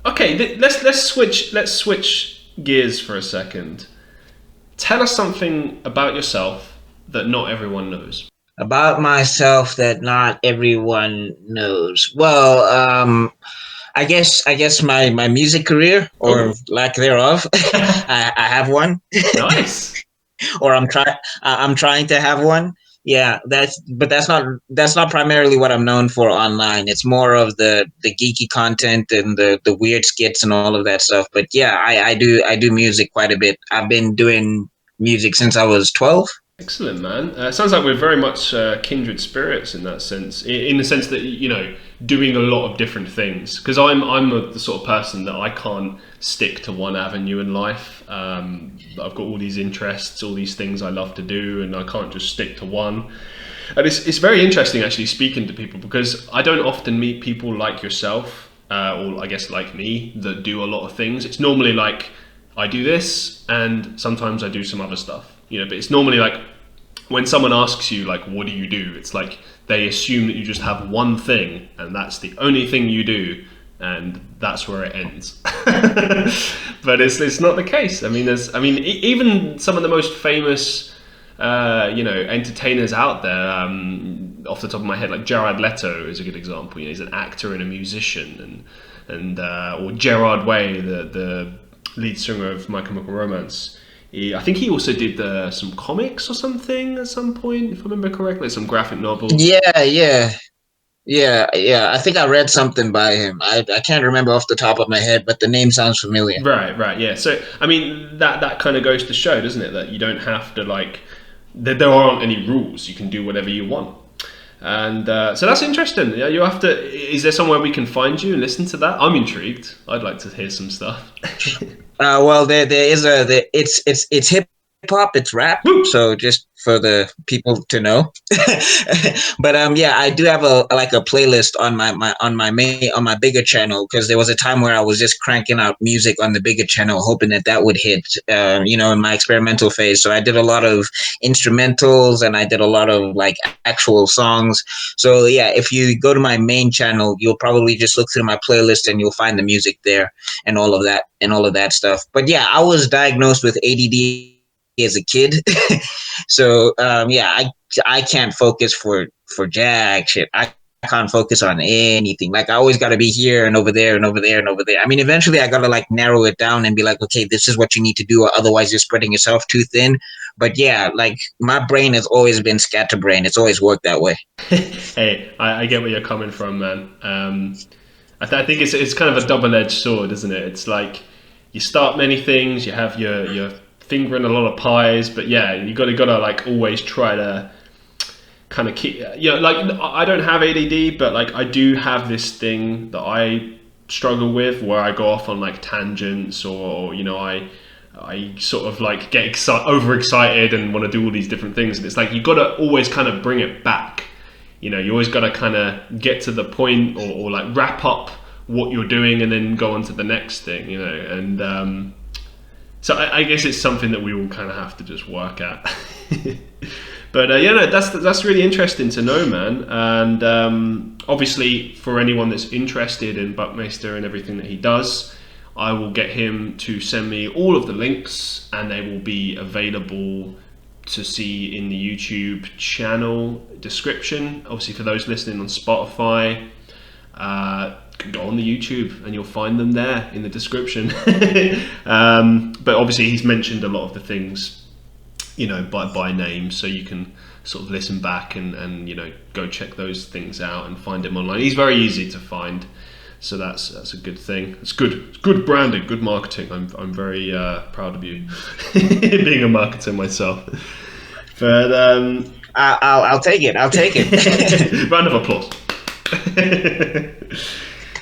Okay, let's switch gears for a second. Tell us something about yourself that not everyone knows. About myself that not everyone knows. Well, I guess my music career or lack thereof. I have one. Nice. Or I'm trying to have one. Yeah, that's not primarily what I'm known for online. It's more of the geeky content and the weird skits and all of that stuff. But yeah, I do music quite a bit. I've been doing music since I was 12. Excellent, man. Sounds like we're very much kindred spirits in that sense. In the sense that doing a lot of different things. Because I'm the sort of person that I can't stick to one avenue in life. I've got all these interests, all these things I love to do, and I can't just stick to one. And it's very interesting actually speaking to people because I don't often meet people like yourself, or I guess like me, that do a lot of things. It's normally like I do this, and sometimes I do some other stuff. But it's normally like when someone asks you like, what do you do? It's like they assume that you just have one thing and that's the only thing you do and that's where it ends. But it's not the case. I mean, even some of the most famous, entertainers out there, off the top of my head, like Jared Leto is a good example. He's an actor and a musician or Gerard Way, the lead singer of My Chemical Romance. I think he also did some comics or something at some point, if I remember correctly, some graphic novels. Yeah. Yeah. I think I read something by him. I can't remember off the top of my head, but the name sounds familiar. Right, yeah. So I mean that kind of goes to show, doesn't it, that you don't have to like there aren't any rules. You can do whatever you want. And so that's interesting. Yeah, you have to. Is there somewhere we can find you and listen to that? I'm intrigued. I'd like to hear some stuff. Well, there is it's hip hop, it's rap. Woo! So just for the people to know, but yeah, I do have a like a playlist on my bigger channel because there was a time where I was just cranking out music on the bigger channel, hoping that would hit. In my experimental phase. So I did a lot of instrumentals and I did a lot of like actual songs. So yeah, if you go to my main channel, you'll probably just look through my playlist and you'll find the music there and all of that stuff. But yeah, I was diagnosed with ADD as a kid, so yeah, I can't focus for jack shit. I can't focus on anything. Like I always got to be here and over there and over there and over there. I mean, eventually I got to like narrow it down and be like, okay, this is what you need to do, or otherwise you're spreading yourself too thin. But yeah, like my brain has always been scatterbrain. It's always worked that way. Hey, I get where you're coming from, man. I think it's kind of a double-edged sword, isn't it? It's like you start many things, you have your finger in a lot of pies, but yeah, you gotta like always try to kind of keep. Like I don't have ADD, but like I do have this thing that I struggle with where I go off on like tangents, or I sort of like get overexcited and want to do all these different things, and it's like you gotta always kind of bring it back. You always got to kind of get to the point, or like wrap up what you're doing and then go on to the next thing, and so I guess it's something that we all kind of have to just work at. But no, that's really interesting to know, man. And obviously for anyone that's interested in Buckmeister and everything that he does, I will get him to send me all of the links, and they will be available to see in the YouTube channel description. Obviously for those listening on Spotify, go on the YouTube and you'll find them there in the description. But obviously he's mentioned a lot of the things, by name, so you can sort of listen back and go check those things out and find him online. He's very easy to find, so that's a good thing. It's good branding, good marketing. I'm very proud of you being a marketer myself. But I'll take it. I'll take it. round of applause.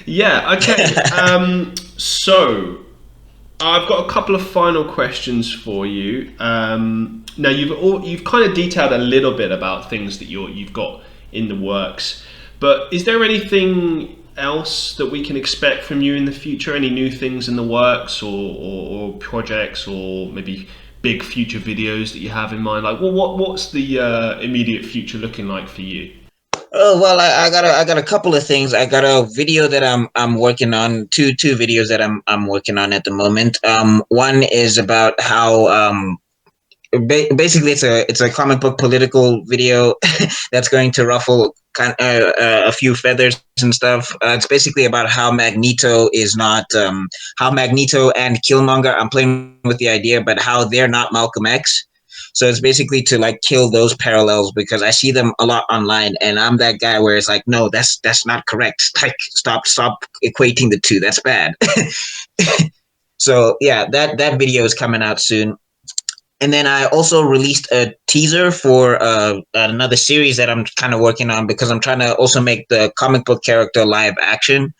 Yeah. Okay. So I've got a couple of final questions for you. Now you've kind of detailed a little bit about things that you've got in the works, but is there anything else that we can expect from you in the future? Any new things in the works, or projects, or maybe big future videos that you have in mind? Like, what's the immediate future looking like for you? Oh well, I got a couple of things. I got a video that I'm working on. Two videos that I'm working on at the moment. One is about how basically it's a comic book political video that's going to ruffle a few feathers and stuff. It's basically about how Magneto is not how Magneto and Killmonger. I'm playing with the idea, but how they're not Malcolm X. So it's basically to like kill those parallels because I see them a lot online, and I'm that guy where it's like, no, that's not correct. Like, stop equating the two. That's bad. So yeah, that video is coming out soon. And then I also released a teaser for another series that I'm kind of working on because I'm trying to also make the comic book character live action.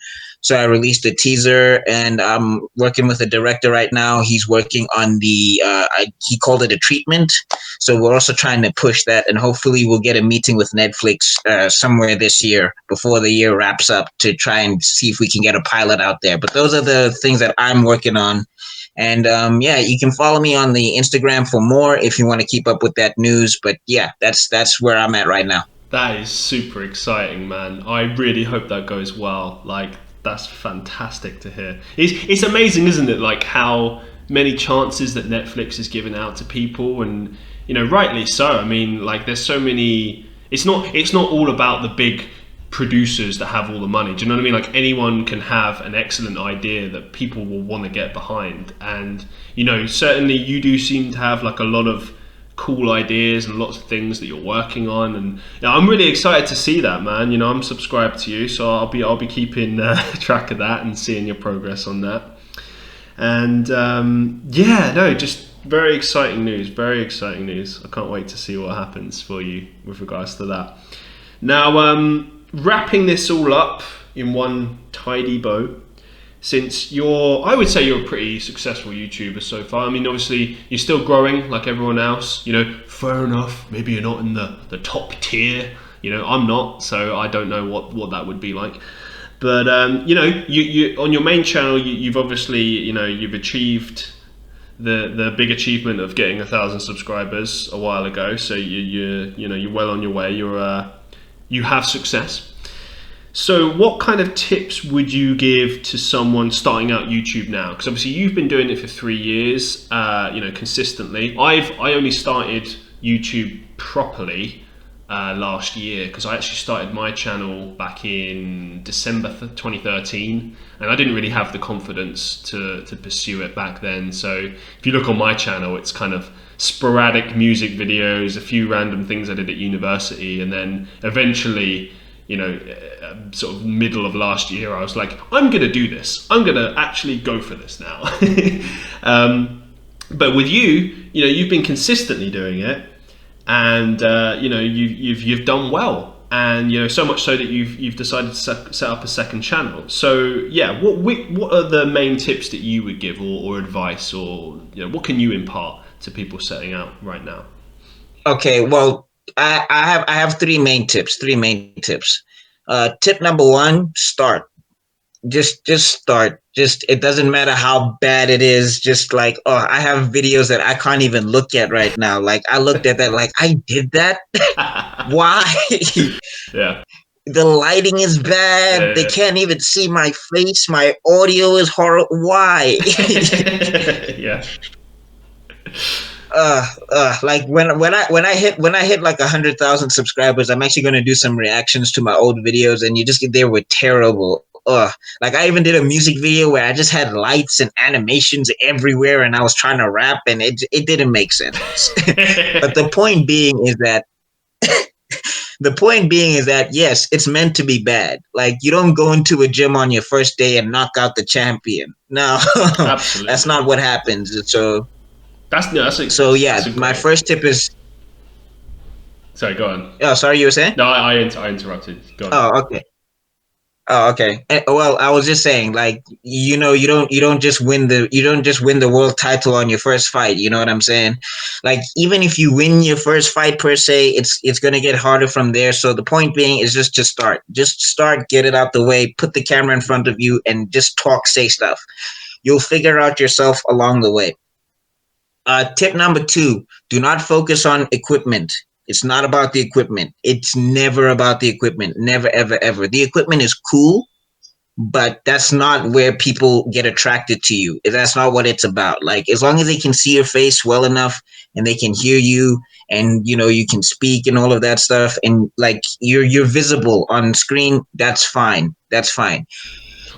So I released a teaser, and I'm working with a director right now. He's working on he called it a treatment. So we're also trying to push that, and hopefully we'll get a meeting with Netflix somewhere this year before the year wraps up to try and see if we can get a pilot out there. But those are the things that I'm working on. And yeah, you can follow me on the Instagram for more if you want to keep up with that news. But yeah, that's where I'm at right now. That is super exciting, man. I really hope that goes well. Like, that's fantastic to hear. It's amazing, isn't it? Like how many chances that Netflix is giving out to people, and rightly so. I mean, like there's so many. It's not all about the big producers that have all the money. Do you know what I mean? Like anyone can have an excellent idea that people will want to get behind, and certainly you do seem to have like a lot of cool ideas and lots of things that you're working on, and I'm really excited to see that, man. I'm subscribed to you, so I'll be keeping track of that and seeing your progress on that. And just very exciting news. Very exciting news. I can't wait to see what happens for you with regards to that. Now, wrapping this all up in one tidy bow, since I would say you're a pretty successful YouTuber so far. I mean, obviously you're still growing like everyone else. Fair enough. Maybe you're not in the top tier. I'm not, so I don't know what that would be like. But you on your main channel, you've obviously you've achieved the big achievement of getting 1,000 subscribers a while ago. So you're well on your way. You have success. So what kind of tips would you give to someone starting out YouTube now? Because obviously you've been doing it for 3 years, consistently. I only started YouTube properly last year, because I actually started my channel back in December 2013, and I didn't really have the confidence to pursue it back then. So if you look on my channel, it's kind of sporadic music videos, a few random things I did at university, and then eventually, sort of middle of last year, I was like, I'm gonna do this. I'm gonna actually go for this now. But with you've been consistently doing it, and you've done well, and so much so that you've decided to set up a second channel. So what are the main tips that you would give, or advice, or what can you impart to people setting out right now? Okay, well, I have three main tips. Tip number one: start. Just start. It doesn't matter how bad it is. Just like, I have videos that I can't even look at right now. Like, I looked at that, like, I did that. Why? Yeah. The lighting is bad. Yeah. They can't even see my face. My audio is horrible. Why? Yeah. Like when I hit like 100,000 subscribers, I'm actually going to do some reactions to my old videos, and they were terrible. Like, I even did a music video where I just had lights and animations everywhere, and I was trying to rap, and it didn't make sense. But the point being is that yes, it's meant to be bad. Like, you don't go into a gym on your first day and knock out the champion. No, Absolutely. That's not what happens. So my first tip is. Sorry, go on. Oh, sorry, you were saying? No, I interrupted. Go on. Oh, okay. Well, I was just saying, like, you don't just win the world title on your first fight. You know what I'm saying? Like, even if you win your first fight per se, it's gonna get harder from there. So the point being is just to start. Just start, get it out the way, put the camera in front of you, and just talk, say stuff. You'll figure out yourself along the way. Tip number two: do not focus on equipment. It's not about the equipment. It's never about the equipment. Never, ever, ever. The equipment is cool, but that's not where people get attracted to you. That's not what it's about. Like, as long as they can see your face well enough, and they can hear you, and you can speak and all of that stuff, and like you're visible on screen, that's fine. That's fine.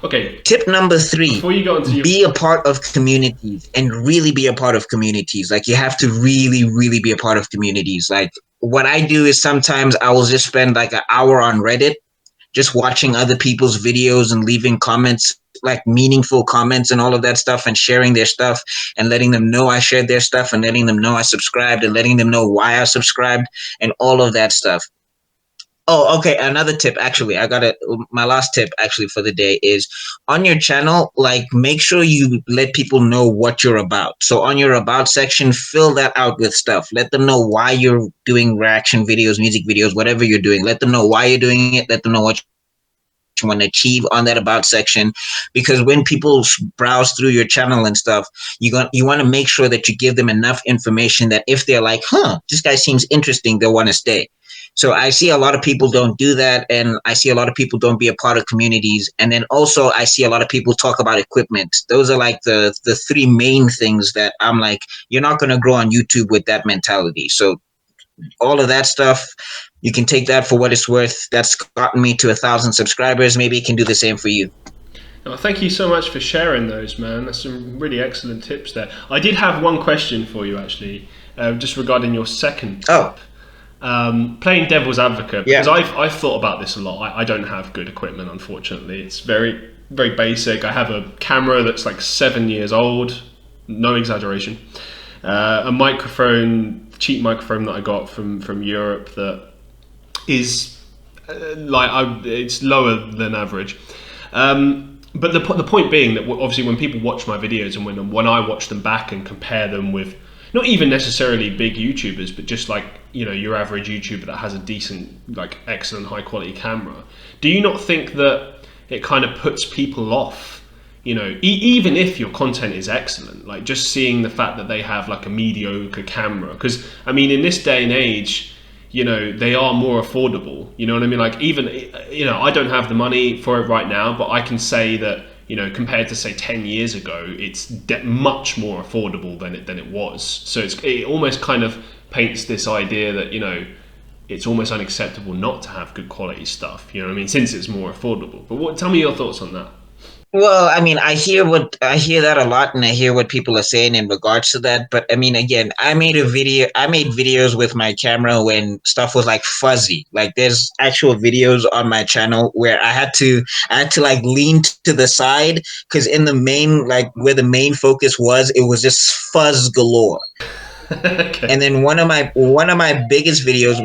Okay. Tip number three: before you go into be a part of communities, and really be a part of communities. Like, you have to really, really be a part of communities. Like, what I do is sometimes I will just spend like an hour on Reddit, just watching other people's videos and leaving comments, like meaningful comments and all of that stuff, and sharing their stuff, and letting them know I shared their stuff, and letting them know I subscribed, and letting them know why I subscribed, and all of that stuff. Oh, okay. Another tip, actually, my last tip actually for the day is, on your channel, like, make sure you let people know what you're about. So on your about section, fill that out with stuff. Let them know why you're doing reaction videos, music videos, whatever you're doing. Let them know why you're doing it. Let them know what you want to achieve on that about section, because when people browse through your channel and stuff, you want to make sure that you give them enough information that if they're like, this guy seems interesting, they'll want to stay. So I see a lot of people don't do that, and I see a lot of people don't be a part of communities. And then also I see a lot of people talk about equipment. Those are like the three main things that I'm like, you're not going to grow on YouTube with that mentality. So all of that stuff, you can take that for what it's worth. That's gotten me to 1,000 subscribers. Maybe it can do the same for you. Oh, thank you so much for sharing those, man. That's some really excellent tips there. I did have one question for you, actually. just regarding your second Oh, tip. Playing devil's advocate, because yeah. I've thought about this a lot. I don't have good equipment, unfortunately. It's very, very basic. I have a camera that's like 7 years old, no exaggeration. A microphone, cheap microphone that I got from Europe that is it's lower than average. But the point being that obviously when people watch my videos and when I watch them back and compare them with not even necessarily big YouTubers, but just like, you know, your average YouTuber that has a decent, like excellent high quality camera, do you not think that it kind of puts people off? You know, even if your content is excellent, like just seeing the fact that they have like a mediocre camera, because I mean in this day and age, you know, they are more affordable. You know what I mean? Like even, you know, I don't have the money for it right now, but I can say that, you know, compared to say 10 years ago, it's much more affordable than it was. So it almost kind of paints this idea that, you know, it's almost unacceptable not to have good quality stuff. You know what I mean? Since it's more affordable. But tell me your thoughts on that. Well, I mean, I hear that a lot, and I hear what people are saying in regards to that. But I mean, again, I made videos with my camera when stuff was like fuzzy. Like, there's actual videos on my channel where I had to like lean to the side because in the main, like where the main focus was, it was just fuzz galore. Okay. And then one of my biggest videos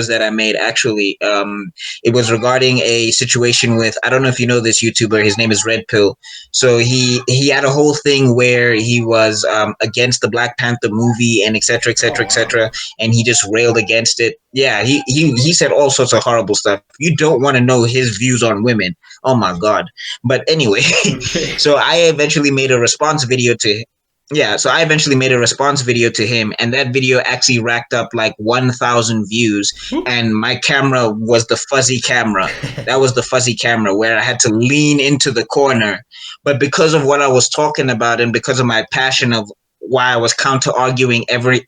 that I made actually, it was regarding a situation with, I don't know if you know this YouTuber, his name is Red Pill. So he had a whole thing where he was against the Black Panther movie and etc Oh etc wow. etc, and he just railed against it. Yeah, he said all sorts of horrible stuff. You don't want to know his views on women. Oh my god. But anyway, Okay. so I eventually made a response video to yeah, so I eventually made a response video to him, and that video actually racked up like 1,000 views. Whoop. And my camera was the fuzzy camera. That was the fuzzy camera where I had to lean into the corner. But because of what I was talking about, and because of my passion of why I was counter arguing every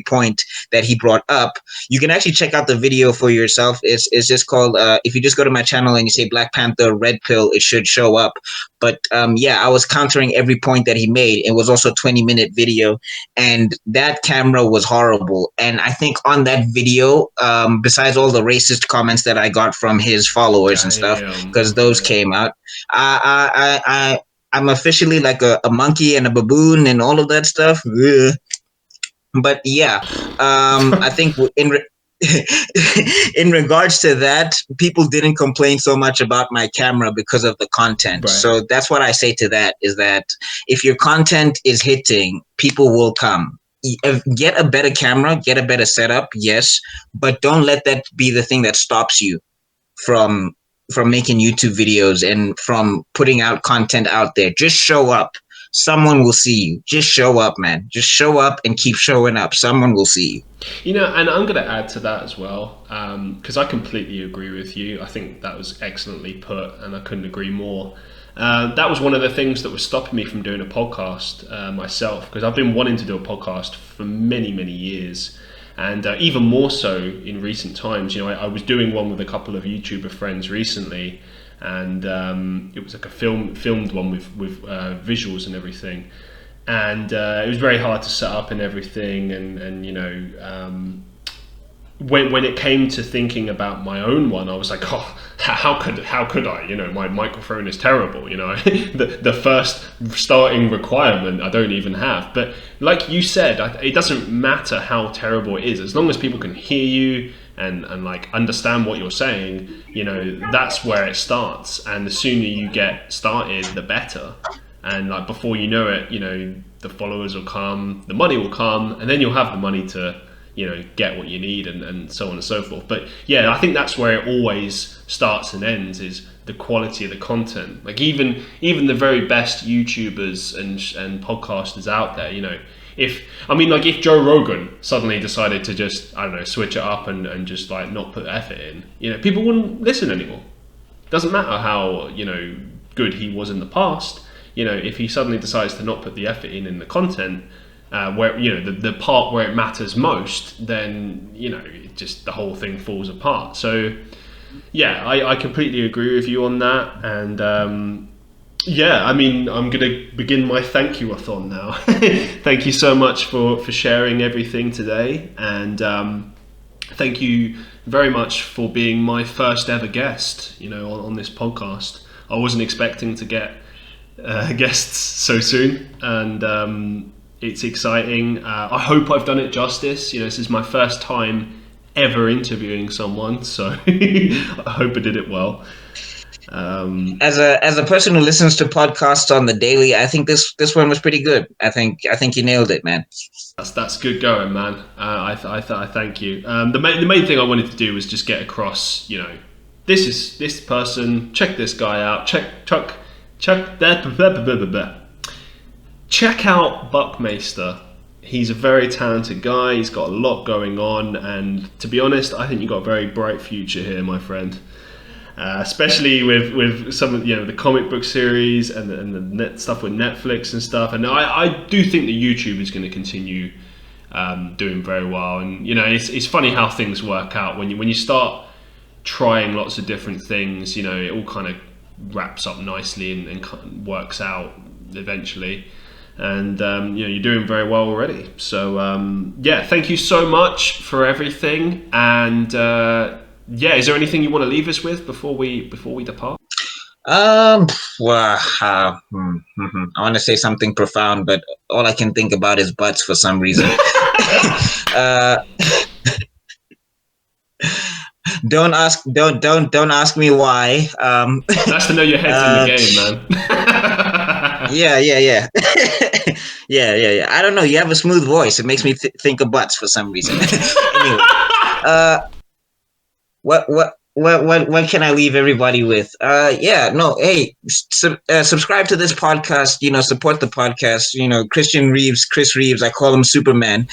point that he brought up, you can actually check out the video for yourself. It's just called if you just go to my channel and you say Black Panther Red Pill, it should show up. But yeah, I was countering every point that he made. It was also a 20-minute video, and that camera was horrible. And I think on that video, besides all the racist comments that I got from his followers and stuff, Damn. because those Okay. came out, I'm officially like a monkey and a baboon and all of that stuff. Ugh. But yeah, I think in regards to that, people didn't complain so much about my camera because of the content. Right. So that's what I say to that, is that if your content is hitting, people will come. Get a better camera, get a better setup, yes, but don't let that be the thing that stops you from making YouTube videos and from putting out content out there. Just show up. Someone will see you. Just show up, man. Just show up and keep showing up. Someone will see you. You know, and I'm going to add to that as well, because I completely agree with you. I think that was excellently put, and I couldn't agree more. That was one of the things that was stopping me from doing a podcast myself, because I've been wanting to do a podcast for many, many years. And even more so in recent times. You know, I was doing one with a couple of YouTuber friends recently, and it was like a filmed one with visuals and everything. And it was very hard to set up and everything. And you know, when it came to thinking about my own one, I was like, oh, how could I? You know, my microphone is terrible. You know, the first starting requirement I don't even have. But like you said, it doesn't matter how terrible it is, as long as people can hear you and like understand what you're saying. You know, that's where it starts. And the sooner you get started, the better. And like before you know it, you know, the followers will come, the money will come, and then you'll have the money to, you know, get what you need, and so on and so forth. But yeah, I think that's where it always starts and ends, is the quality of the content. Like even the very best YouTubers and podcasters out there, you know, if Joe Rogan suddenly decided to just, I don't know, switch it up and just like not put effort in, you know, people wouldn't listen anymore. Doesn't matter how, you know, good he was in the past. You know, if he suddenly decides to not put the effort in the content, where, you know, the part where it matters most, then, you know, it just, the whole thing falls apart. So yeah, I completely agree with you on that. And Yeah, I mean, I'm going to begin my thank you-a-thon now. Thank you so much for sharing everything today. And thank you very much for being my first ever guest, on this podcast. I wasn't expecting to get guests so soon. And it's exciting. I hope I've done it justice. This is my first time ever interviewing someone. So I hope I did it well. As a person who listens to podcasts on the daily, I think this one was pretty good. I think you nailed it, man. That's good going, man. I thank you. The main thing I wanted to do was just get across, this is this person. Check this guy out. Check that. Check out Buckmeister. He's a very talented guy. He's got a lot going on, and to be honest, I think you've got a very bright future here, my friend. Especially with some of the comic book series and the net stuff with Netflix and stuff. And I do think that YouTube is going to continue doing very well. And it's funny how things work out when you start trying lots of different things. It all kind of wraps up nicely and works out eventually. And you're doing very well already. So thank you so much for everything. And is there anything you want to leave us with before we depart? I want to say something profound, but all I can think about is butts for some reason. Don't ask me why. Nice to know your head's in the game, man. Yeah. Yeah. I don't know. You have a smooth voice. It makes me think of butts for some reason. Anyway, what can I leave everybody with? Hey, subscribe to this podcast, support the podcast, Chris Reeves, I call him Superman.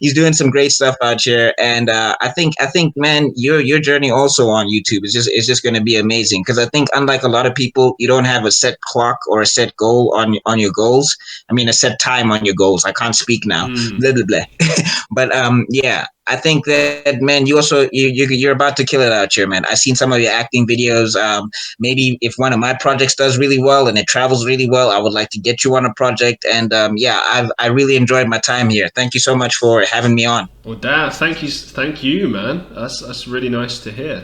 He's doing some great stuff out here. And I think, man, your journey also on YouTube is just going to be amazing. Cause I think unlike a lot of people, you don't have a set clock or a set goal on your goals. I mean, a set time on your goals. I can't speak now, blah, blah, blah. But I think that, man, you're about to kill it out here, man. I've seen some of your acting videos. Maybe if one of my projects does really well and it travels really well, I would like to get you on a project. And I really enjoyed my time here. Thank you so much for having me on. Well, Dad, thank you, man. That's really nice to hear.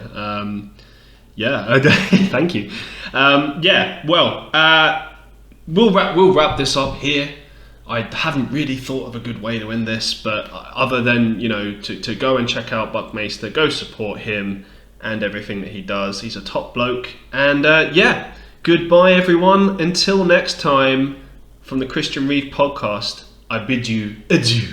Thank you. We'll wrap this up here. I haven't really thought of a good way to end this, but other than, to go and check out Buckmeister, go support him and everything that he does. He's a top bloke. And goodbye, everyone. Until next time, from the Christian Reeve podcast, I bid you adieu.